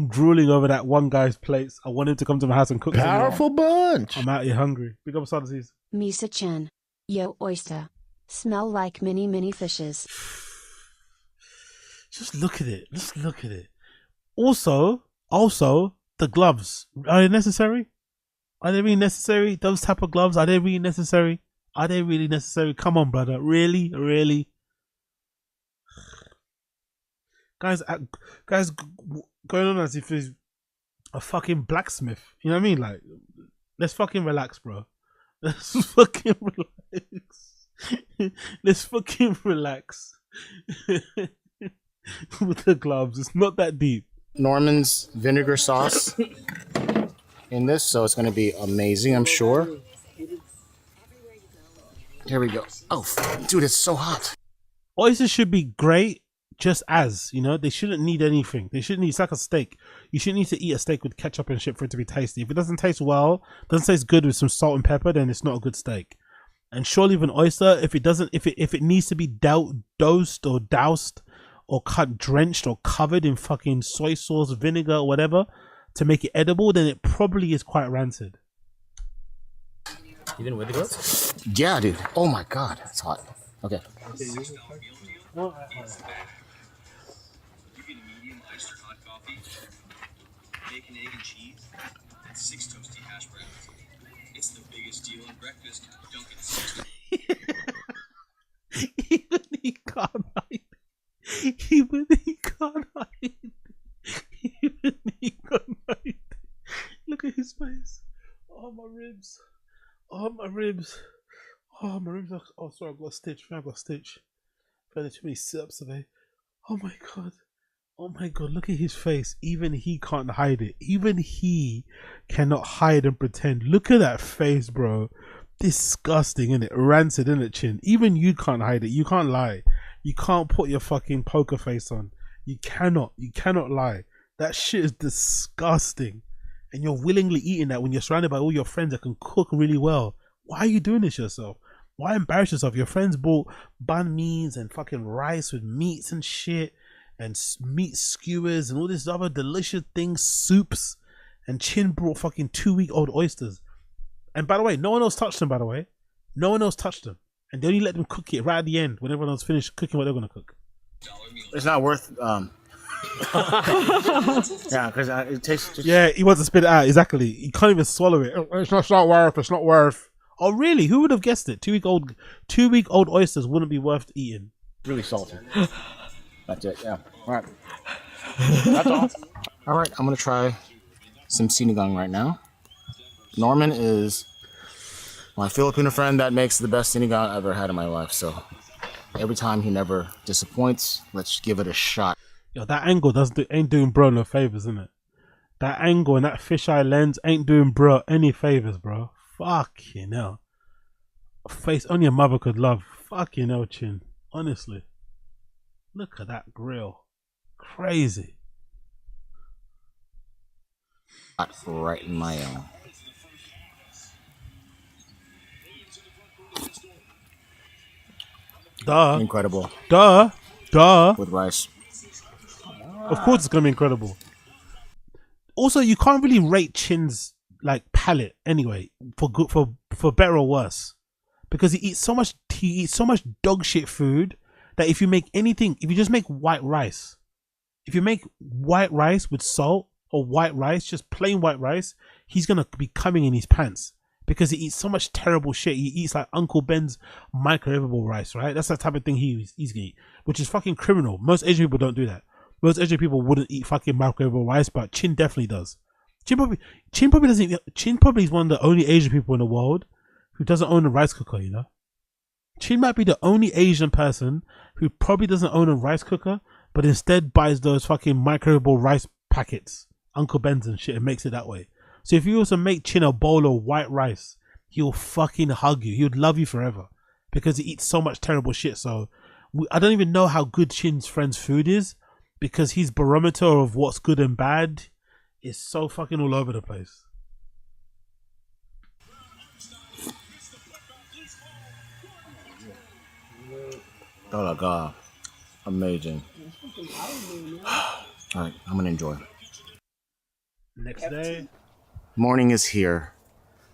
drooling over that one guy's plates. I want him to come to my house and cook. Powerful bunch. I'm out here hungry. Big up Sadasis. Misa Chen. Yo oyster. Smell like mini fishes. Just look at it. Just look at it. Also, the gloves. Are they necessary? Are they really necessary? Those type of gloves, are they really necessary? Come on, brother. Really? Guys going on as if he's a fucking blacksmith. You know what I mean? Like, let's fucking relax, bro. Let's fucking relax. With the gloves. It's not that deep. Norman's vinegar sauce in this, so it's going to be amazing, I'm sure. Here we go. Oh, dude, it's so hot. Oysters should be great just as, you know, they shouldn't need anything. It's like a steak. You shouldn't need to eat a steak with ketchup and shit for it to be tasty. If it doesn't taste well, doesn't taste good with some salt and pepper, then it's not a good steak. And surely with an oyster, if it needs to be doused or cut drenched or covered in fucking soy sauce, vinegar, or whatever to make it edible, then it probably is quite rancid. Even with the gloves? Yeah, dude. Oh my God, it's hot. Okay. It's the biggest deal on breakfast. Don't get Even he can't hide. Even he can't hide. Even he can't hide. Look at his face. Oh, my ribs. Oh, my ribs. Oh, my ribs. Oh, sorry, I've got a stitch. I've got a stitch. I've had too many sit-ups today. Oh, my God. Oh, my God. Look at his face. Even he can't hide it. Even he cannot hide and pretend. Look at that face, bro. Disgusting, innit? Rancid, innit, Chin? Even you can't hide it. You can't lie. You can't put your fucking poker face on. You cannot lie. That shit is disgusting. And you're willingly eating that when you're surrounded by all your friends that can cook really well. Why are you doing this yourself? Why embarrass yourself? Your friends bought banh mi's and fucking rice with meats and shit and meat skewers and all this other delicious things, soups, and Chin brought fucking 2-week-old oysters. And by the way, no one else touched them, by the way. No one else touched them. And they only let them cook it right at the end when everyone else finished cooking what they're going to cook. It's not worth. Yeah, because it tastes. Just... Yeah, he wants to spit it out. Exactly. He can't even swallow it. It's not worth. It's not worth. Oh, really? Who would have guessed it? 2-week-old oysters wouldn't be worth eating. Really salty. That's it. Yeah. All right. That's all. All right. I'm gonna try some sinigang right now. Norman is my Filipino friend that makes the best sinigang I've ever had in my life. So every time he never disappoints. Let's give it a shot. Yo, that angle ain't doing bro no favors, isn't it? That angle and that fisheye lens ain't doing bro any favors, bro. Fucking hell. A face only a mother could love. Fucking hell, Chin. Honestly. Look at that grill. Crazy. Right in my own. Duh. Incredible. Duh. With rice. Of course it's gonna be incredible. Also, you can't really rate Chin's like palate anyway for better or worse, because he eats so much dog shit food that if you just make white rice, if you make white rice with salt or white rice, just plain white rice, he's gonna be coming in his pants because he eats so much terrible shit. He eats like Uncle Ben's microwavable rice, right? That's the type of thing he's gonna eat, which is fucking criminal. Most Asian people don't do that. Most Asian people wouldn't eat fucking microwavable rice, but Chin definitely does. Chin probably doesn't. Chin probably is one of the only Asian people in the world who doesn't own a rice cooker. You know, Chin might be the only Asian person who probably doesn't own a rice cooker, but instead buys those fucking microwavable rice packets, Uncle Ben's and shit, and makes it that way. So if you also make Chin a bowl of white rice, he'll fucking hug you. He would love you forever because he eats so much terrible shit. So I don't even know how good Chin's friend's food is, because his barometer of what's good and bad is so fucking all over the place. Oh my god. Amazing. Alright, I'm gonna enjoy. Next day. Morning is here.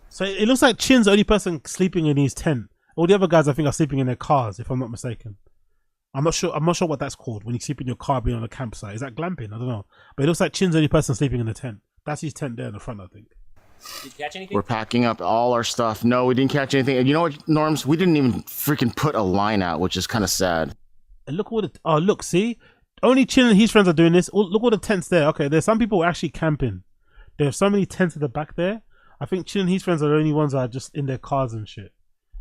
So it looks like Chin's the only person sleeping in his tent. All the other guys I think are sleeping in their cars, if I'm not mistaken. I'm not sure what that's called when you sleep in your car being on a campsite. Is that glamping? I don't know. But it looks like Chin's the only person sleeping in the tent. That's his tent there in the front, I think. Did you catch anything? We're packing up all our stuff. No, we didn't catch anything. And you know what, Norms? We didn't even freaking put a line out, which is kind of sad. And look what look, see? Only Chin and his friends are doing this. Look all the tents there. Okay, there's some people actually camping. There's so many tents at the back there. I think Chin and his friends are the only ones that are just in their cars and shit.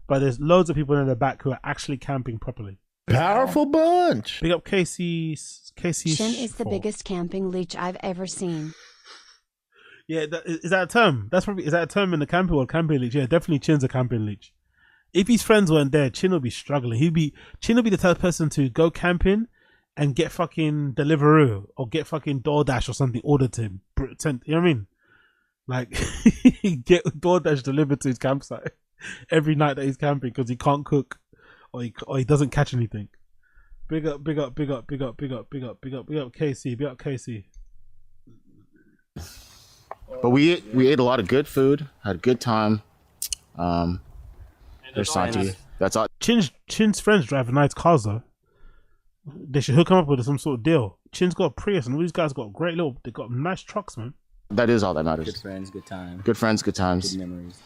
But there's loads of people in the back who are actually camping properly. Powerful bunch. Big up Casey. Chin is the biggest camping leech I've ever seen. Yeah, is that a term? Is that a term in the camping world? Camping leech? Yeah, definitely Chin's a camping leech. If his friends weren't there, Chin will be struggling. Chin will be the type of person to go camping and get fucking Deliveroo or get fucking DoorDash or something ordered to him. You know what I mean? Like, get DoorDash delivered to his campsite every night that he's camping because he can't cook. Or he doesn't catch anything. Big up KC. Big up KC. But we ate a lot of good food, had a good time. There's Santi. That's all. Chin's friends drive nice cars though. They should hook him up with some sort of deal. Chin's got a Prius and all these guys got they got nice trucks, man. That is all that matters. Good friends, good time. Good friends, good times. Good memories.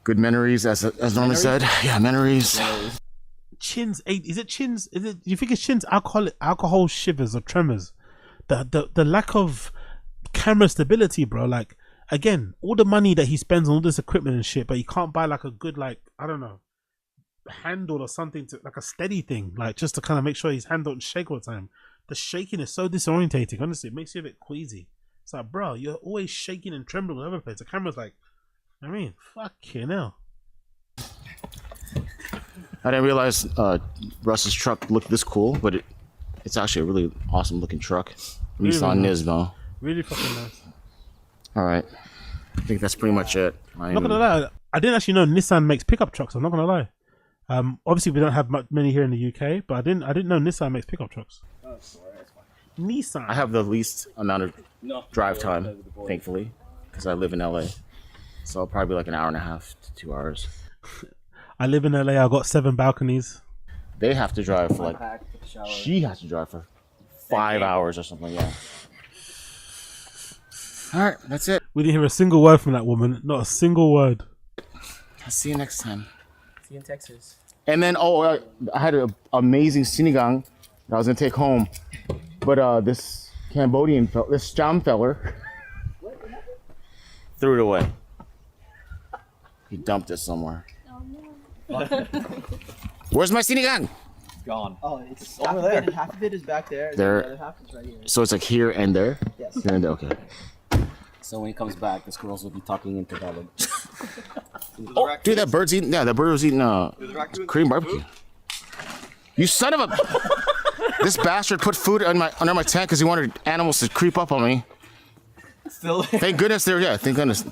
Good memories, as Norman said. Yeah, memories. Chin's eight. Is it Chin's? Is it? Do you think it's Chin's alcohol shivers or tremors? The lack of camera stability, bro. Like again, all the money that he spends on all this equipment and shit, but he can't buy like a good, like, I don't know, handle or something to like a steady thing, like just to kind of make sure his hand don't shake all the time. The shaking is so disorientating. Honestly, it makes you a bit queasy. It's like, bro, you're always shaking and trembling all over the place. The camera's like, I mean, fucking hell. I didn't realize Russ's truck looked this cool, but it's actually a really awesome looking truck. Really Nissan nice. Nismo. Really fucking nice. All right, I think that's pretty much it. I'm not gonna lie, I didn't actually know Nissan makes pickup trucks. I'm not gonna lie. Obviously we don't have many here in the UK, but I didn't know Nissan makes pickup trucks. Oh, sorry, that's fine. Nissan. I have the least amount of drive time, thankfully, because I live in LA. So I'll probably be like an hour and a half to 2 hours. I live in LA. I got 7 balconies. They have to drive for like. She has to drive for 5 hours or something. Yeah. All right, that's it. We didn't hear a single word from that woman. Not a single word. I'll see you next time. See you in Texas. And then, I had an amazing sinigang that I was gonna take home, but this Cambodian this Jam feller, threw it away. He dumped it somewhere. Where's my sinigang? Gone. Oh, it's over half there. Of it, half of it is back there. There. The other half is right here. So it's like here and there. Yes. Here and there. Okay. So when he comes back, the squirrels will be talking in Tagalog. Oh, dude, that bird's eating. Yeah, that bird was eating Korean barbecue. You son of a! This bastard put food under my tent because he wanted animals to creep up on me. Still. Thank goodness there. Yeah, thank goodness.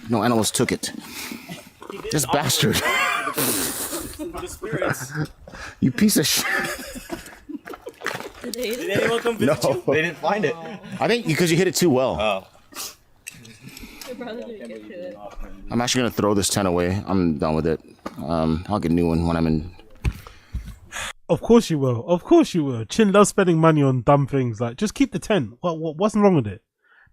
No animals took it. This bastard. The spirits. You piece of shit. Did anyone come visit you? They didn't find it. I think because you hit it too well. Oh. I'm actually gonna throw this tent away. I'm done with it. I'll get a new one when I'm in. Of course you will. Of course you will. Chin loves spending money on dumb things. Like, just keep the tent. What's wrong with it?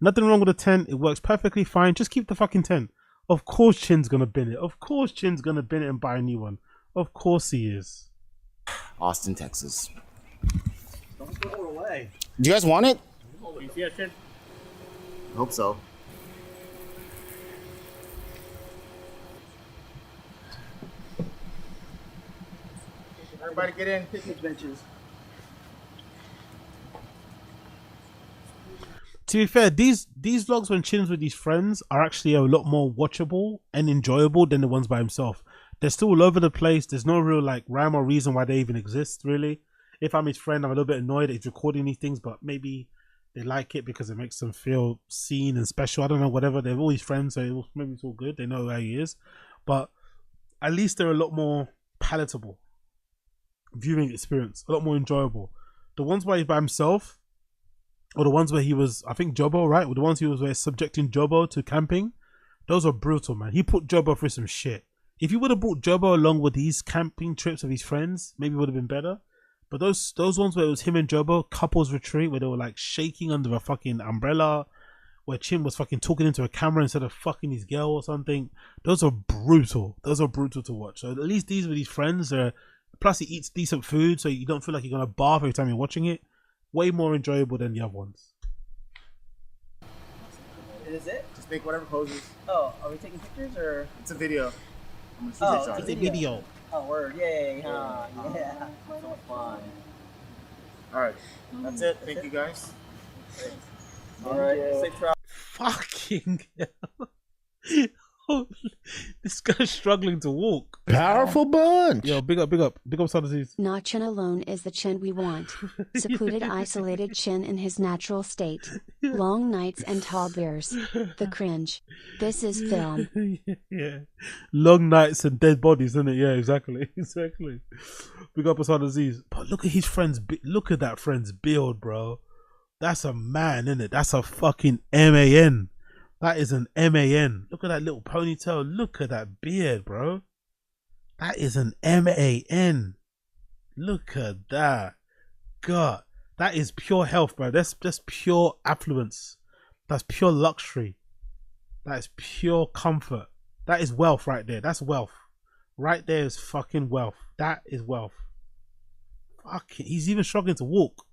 Nothing wrong with the tent. It works perfectly fine. Just keep the fucking tent. Of course Chin's gonna bin it. Of course Chin's gonna bin it and buy a new one. Of course he is. Austin, Texas. Don't throw it away. Do you guys want it? You see that shit? I hope so. Everybody get in. Picnic benches. To be fair, these vlogs when Chin's with his friends are actually a lot more watchable and enjoyable than the ones by himself. They're still all over the place. There's no real like rhyme or reason why they even exist, really. If I'm his friend, I'm a little bit annoyed that he's recording these things, but maybe they like it because it makes them feel seen and special. I don't know, whatever. They're all his friends, so maybe it's all good. They know how he is. But at least they're a lot more palatable viewing experience, a lot more enjoyable. The ones where he's by himself, or the ones where he was, I think Jobo, right? Or the ones he was subjecting Jobo to camping, those are brutal, man. He put Jobo through some shit. If you would have brought Jobo along with these camping trips with his friends, maybe it would have been better. But those ones where it was him and Jobo, couples retreat, where they were like shaking under a fucking umbrella, where Chin was fucking talking into a camera instead of fucking his girl or something, those are brutal. Those are brutal to watch. So at least these with his friends are, plus he eats decent food, so you don't feel like you're gonna barf every time you're watching it. Way more enjoyable than the other ones. Is it? Just make whatever poses. Oh, are we taking pictures or? It's a video. Oh, It's a video. Oh, word. Yay, huh? Yeah. So fun. All right, that's it. Thank you guys. All right. Safe travel. Fucking hell. This guy's struggling to walk. Powerful bunch. Yo, big up Sada Disease. Not Chin alone is the Chin we want. Secluded, isolated Chin in his natural state. Long nights and tall beers. The cringe. This is film. Yeah. Long nights and dead bodies, isn't it? Yeah, exactly. Exactly. Big up Sada Disease. But look at his friend's, look at that friend's build, bro. That's a man, isn't it? That's a fucking MAN. That is an MAN. Look at that little ponytail. Look at that beard, bro. That is an MAN. Look at that. God, that is pure health, bro. That's pure affluence. That's pure luxury. That is pure comfort. That is wealth right there. That's wealth. Right there is fucking wealth. That is wealth. Fuck it. He's even struggling to walk.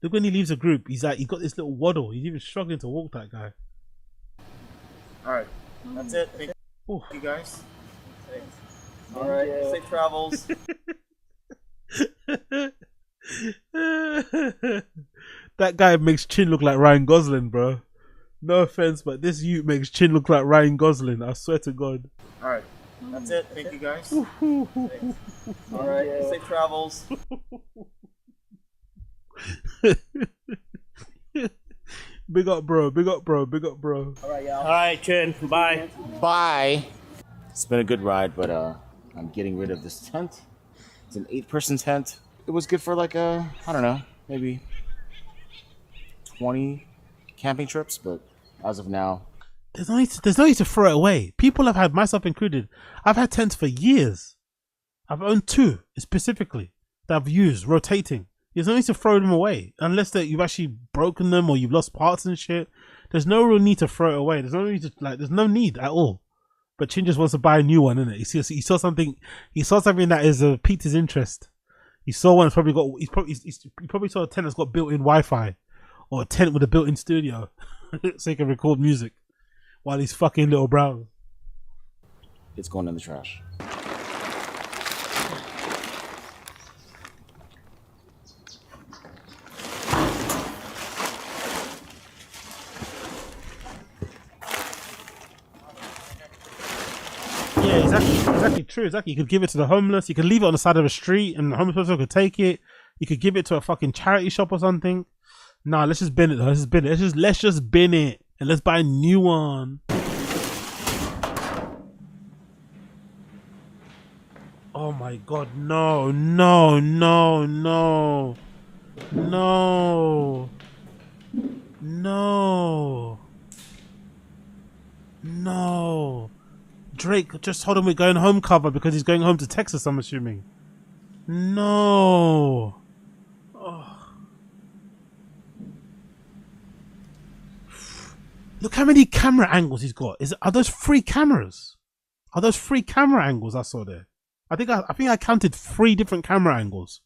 Look when he leaves a group. He's like, he got this little waddle. He's even struggling to walk, that guy. Alright, that's it. Thank Ooh. you guys. Alright, safe travels. That guy makes Chin look like Ryan Gosling, bro. No offense, but this youth makes Chin look like Ryan Gosling. I swear to God. Alright, that's it. Thank you guys. Alright, safe travels. Big up, bro. Big up, bro. Big up, bro. Alright, Chin. Bye. Bye. It's been a good ride, but I'm getting rid of this tent. It's an 8-person tent. It was good for like I don't know, maybe 20 camping trips, but as of now, There's no need to throw it away. People have had, myself included, I've had tents for years. I've owned 2 specifically that I've used rotating. There's no need to throw them away unless that you've actually broken them or you've lost parts and shit. There's no real need to throw it away. There's no need to there's no need at all. But Chin just wants to buy a new one, innit? He saw something that is piqued his interest. He saw one that's probably got. He probably saw a tent that's got built-in Wi-Fi, or a tent with a built-in studio, so he can record music while he's fucking little brown. it's going in the trash. Yeah, exactly true. Exactly. You could give it to the homeless. You could leave it on the side of the street, and the homeless person could take it. You could give it to a fucking charity shop or something. Nah, let's just bin it though. Let's just bin it. Let's just bin it, and let's buy a new one. Oh my God! No! No! No! No! No! No! No! Drake just told him we're going home cover because he's going home to Texas, I'm assuming. No. Oh. Look how many camera angles he's got. Are those 3 cameras? Are those 3 camera angles I saw there? I think I counted 3 different camera angles.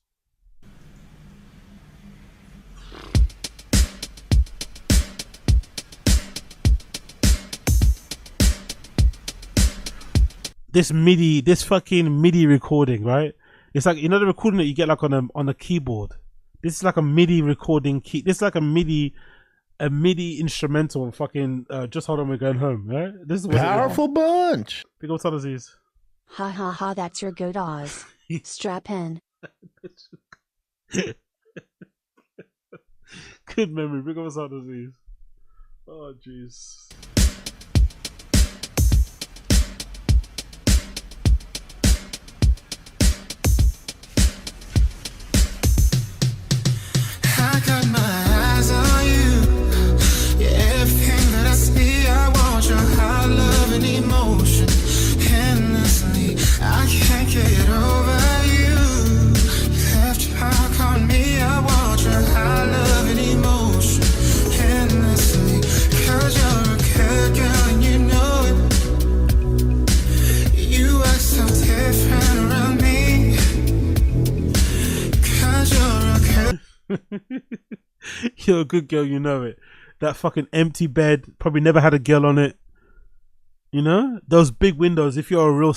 This fucking MIDI recording, right? It's like, you know, the recording that you get like on a keyboard. This is like a MIDI recording key. This is like a MIDI instrumental and fucking just hold on, we're going home, right? This is what Powerful bunch. Big up Disease. Ha ha ha, that's your good Oz. Strap in. Good memory. Big up Disease. Oh jeez. I got my eyes on you. Yeah, everything that I see, I want your high love and emotion. Endlessly, I can't get over you. Left your mark on me, I want your high love and emotion. Endlessly, 'cause you're a good girl and you know it. You act so different around me. 'Cause you're a good You're a good girl, you know it. That fucking empty bed, probably never had a girl on it. You know, those big windows. If you're a real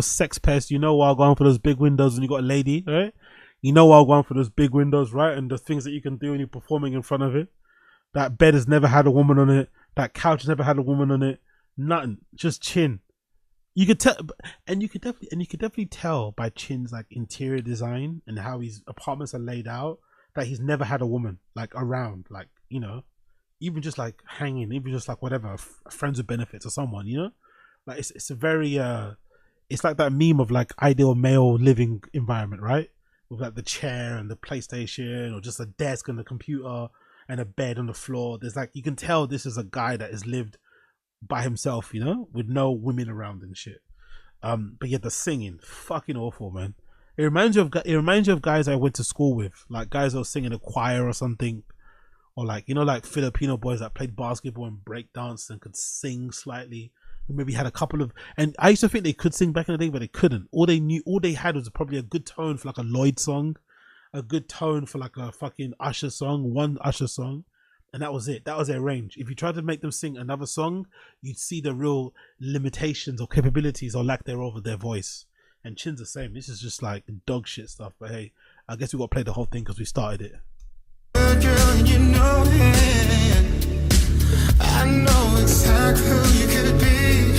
sex pest, you know why I'm going for those big windows when you got a lady, right? You know why I'm going for those big windows, right? And the things that you can do when you're performing in front of it. That bed has never had a woman on it. That couch has never had a woman on it. Nothing. Just Chin. You could tell, and you could definitely tell by Chin's like interior design and how his apartments are laid out that he's never had a woman like around, like, you know, even just like hanging, even just like whatever, friends with benefits or someone, you know, like it's a very it's like that meme of like ideal male living environment, right? With like the chair and the PlayStation, or just a desk and a computer and a bed on the floor. There's like, you can tell this is a guy that has lived by himself, you know, with no women around and shit. But yeah, the singing, fucking awful, man. It reminds you of guys I went to school with, like guys that were singing a choir or something, or like, you know, like Filipino boys that played basketball and break dance and could sing slightly. maybe had a couple of, and I used to think they could sing back in the day, but they couldn't. All they had was probably a good tone for like a Lloyd song, a good tone for like a fucking Usher song, one Usher song, and that was it. That was their range. If you tried to make them sing another song, you'd see the real limitations or capabilities or lack thereof of their voice. And Chin's the same. This is just like dog shit stuff. But hey, I guess we got to play the whole thing because we started it. Girl, you know it. I know exactly who you could be.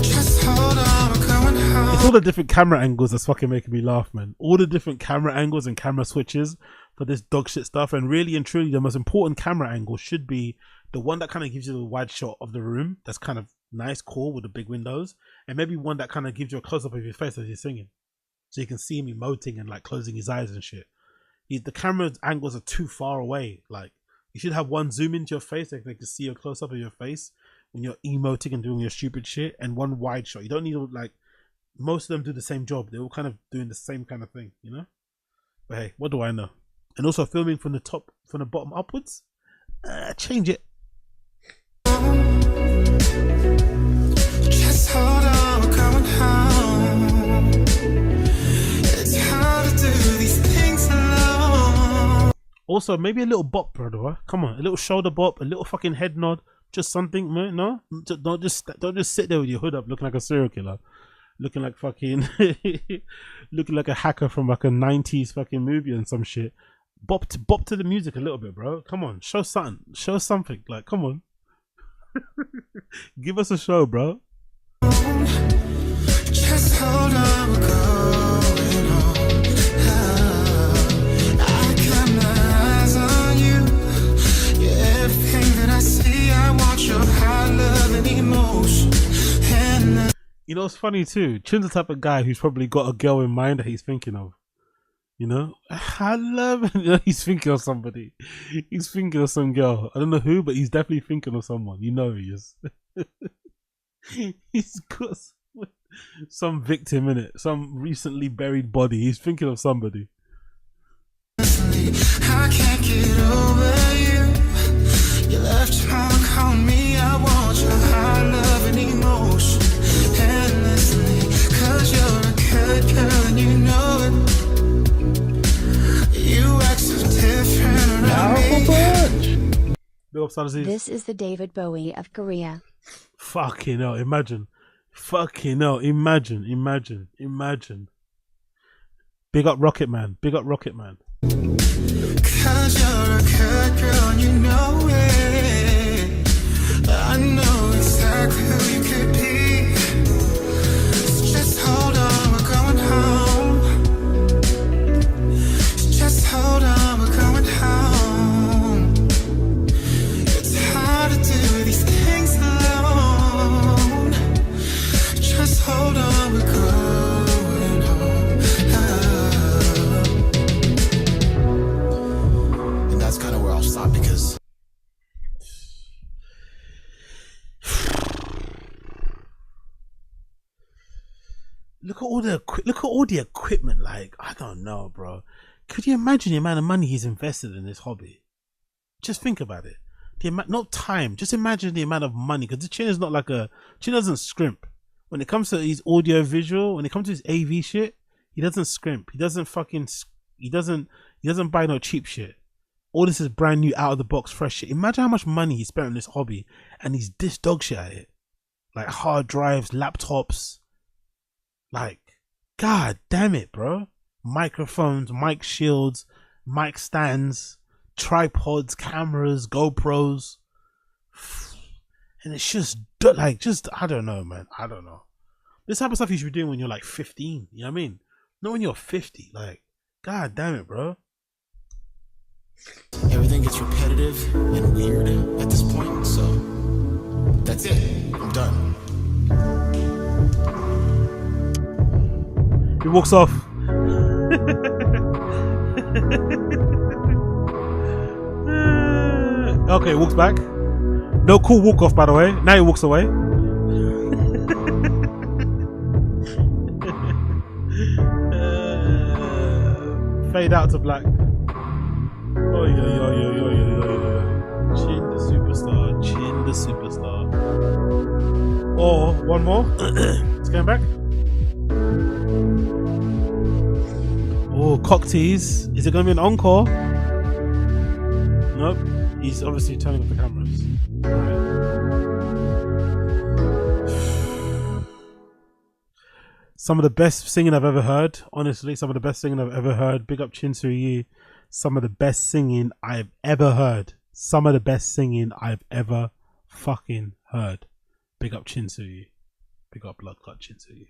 Just hold on, we're going home. It's all the different camera angles that's fucking making me laugh, man. All the different camera angles and camera switches for this dog shit stuff. And really and truly, the most important camera angle should be the one that kind of gives you the wide shot of the room. That's kind of nice, cool with the big windows. And maybe one that kind of gives you a close up of your face as you're singing. So you can see him emoting and like closing his eyes and shit. The camera angles are too far away. Like, you should have one zoom into your face, like they can see a close up of your face when you're emoting and doing your stupid shit, and one wide shot. You don't need to, like, most of them do the same job. They're all kind of doing the same kind of thing, you know? But hey, what do I know? And also filming from the bottom upwards, change it. Just hold on, we're going home. It's hard to do these things alone. Also, maybe a little bop, brother. Come on, a little shoulder bop, a little fucking head nod, just something, man. No, don't just sit there with your hood up, looking like a serial killer, looking like fucking, looking like a hacker from like a '90s fucking movie and some shit. Bop to the music a little bit, bro. Come on, show something. Like, come on, give us a show, bro. Just hold on, we're going home. I got my eyes on you. Yeah, everything that I see, I want your high love and emotion. And you know, it's funny too. Chin's the type of guy who's probably got a girl in mind that he's thinking of. You know, I love it. You know, he's thinking of somebody. He's thinking of some girl. I don't know who, but he's definitely thinking of someone. You know he is. He's got some victim in it, some recently buried body. He's thinking of somebody. I can't get over you. You left your mark on me. I want your high love and emotion endlessly. 'Cause you're a good girl and you know it. You act so different around me. Big up, Saddles. This is the David Bowie of Korea. Fucking hell, imagine. Fucking hell, imagine. Big up Rocket Man. 'Cause you're a good girl and you know it. I know exactly who you could be. So just hold on, we're going home. Just hold on, we're going home. It's hard to do these things alone. Just hold on, we're going home. And that's kind of where I'll stop because look at all the equipment. Like, I don't know, bro. Could you imagine the amount of money he's invested in this hobby? Just think about it. Not time. Just imagine the amount of money. Because the Chin is not like Chin doesn't scrimp. When it comes to his audio visual, when it comes to his AV shit, he doesn't scrimp. He doesn't buy no cheap shit. All this is brand new, out of the box, fresh shit. Imagine how much money he spent on this hobby, and he's this dog shit at it. Like hard drives, laptops. Like, god damn it, bro. Microphones, mic shields, mic stands, tripods, cameras, GoPros. And it's just like, I don't know, man. I don't know. This type of stuff you should be doing when you're like 15. You know what I mean? Not when you're 50. Like, god damn it, bro. everything gets repetitive and weird at this point, so that's it. I'm done. He walks off. Okay, walks back. No cool walk off, by the way. Now he walks away. Fade out to black. Oh, yo. Chin the superstar. One more. It's going back. Oh, cock tease. Is it going to be an encore? Nope. He's obviously turning off the cameras. Some of the best singing I've ever heard. Honestly, some of the best singing I've ever heard. Big up Chin Suyi. Some of the best singing I've ever heard. Some of the best singing I've ever fucking heard. Big up Chin Suyi. Big up Blood Clot Chin Suyi.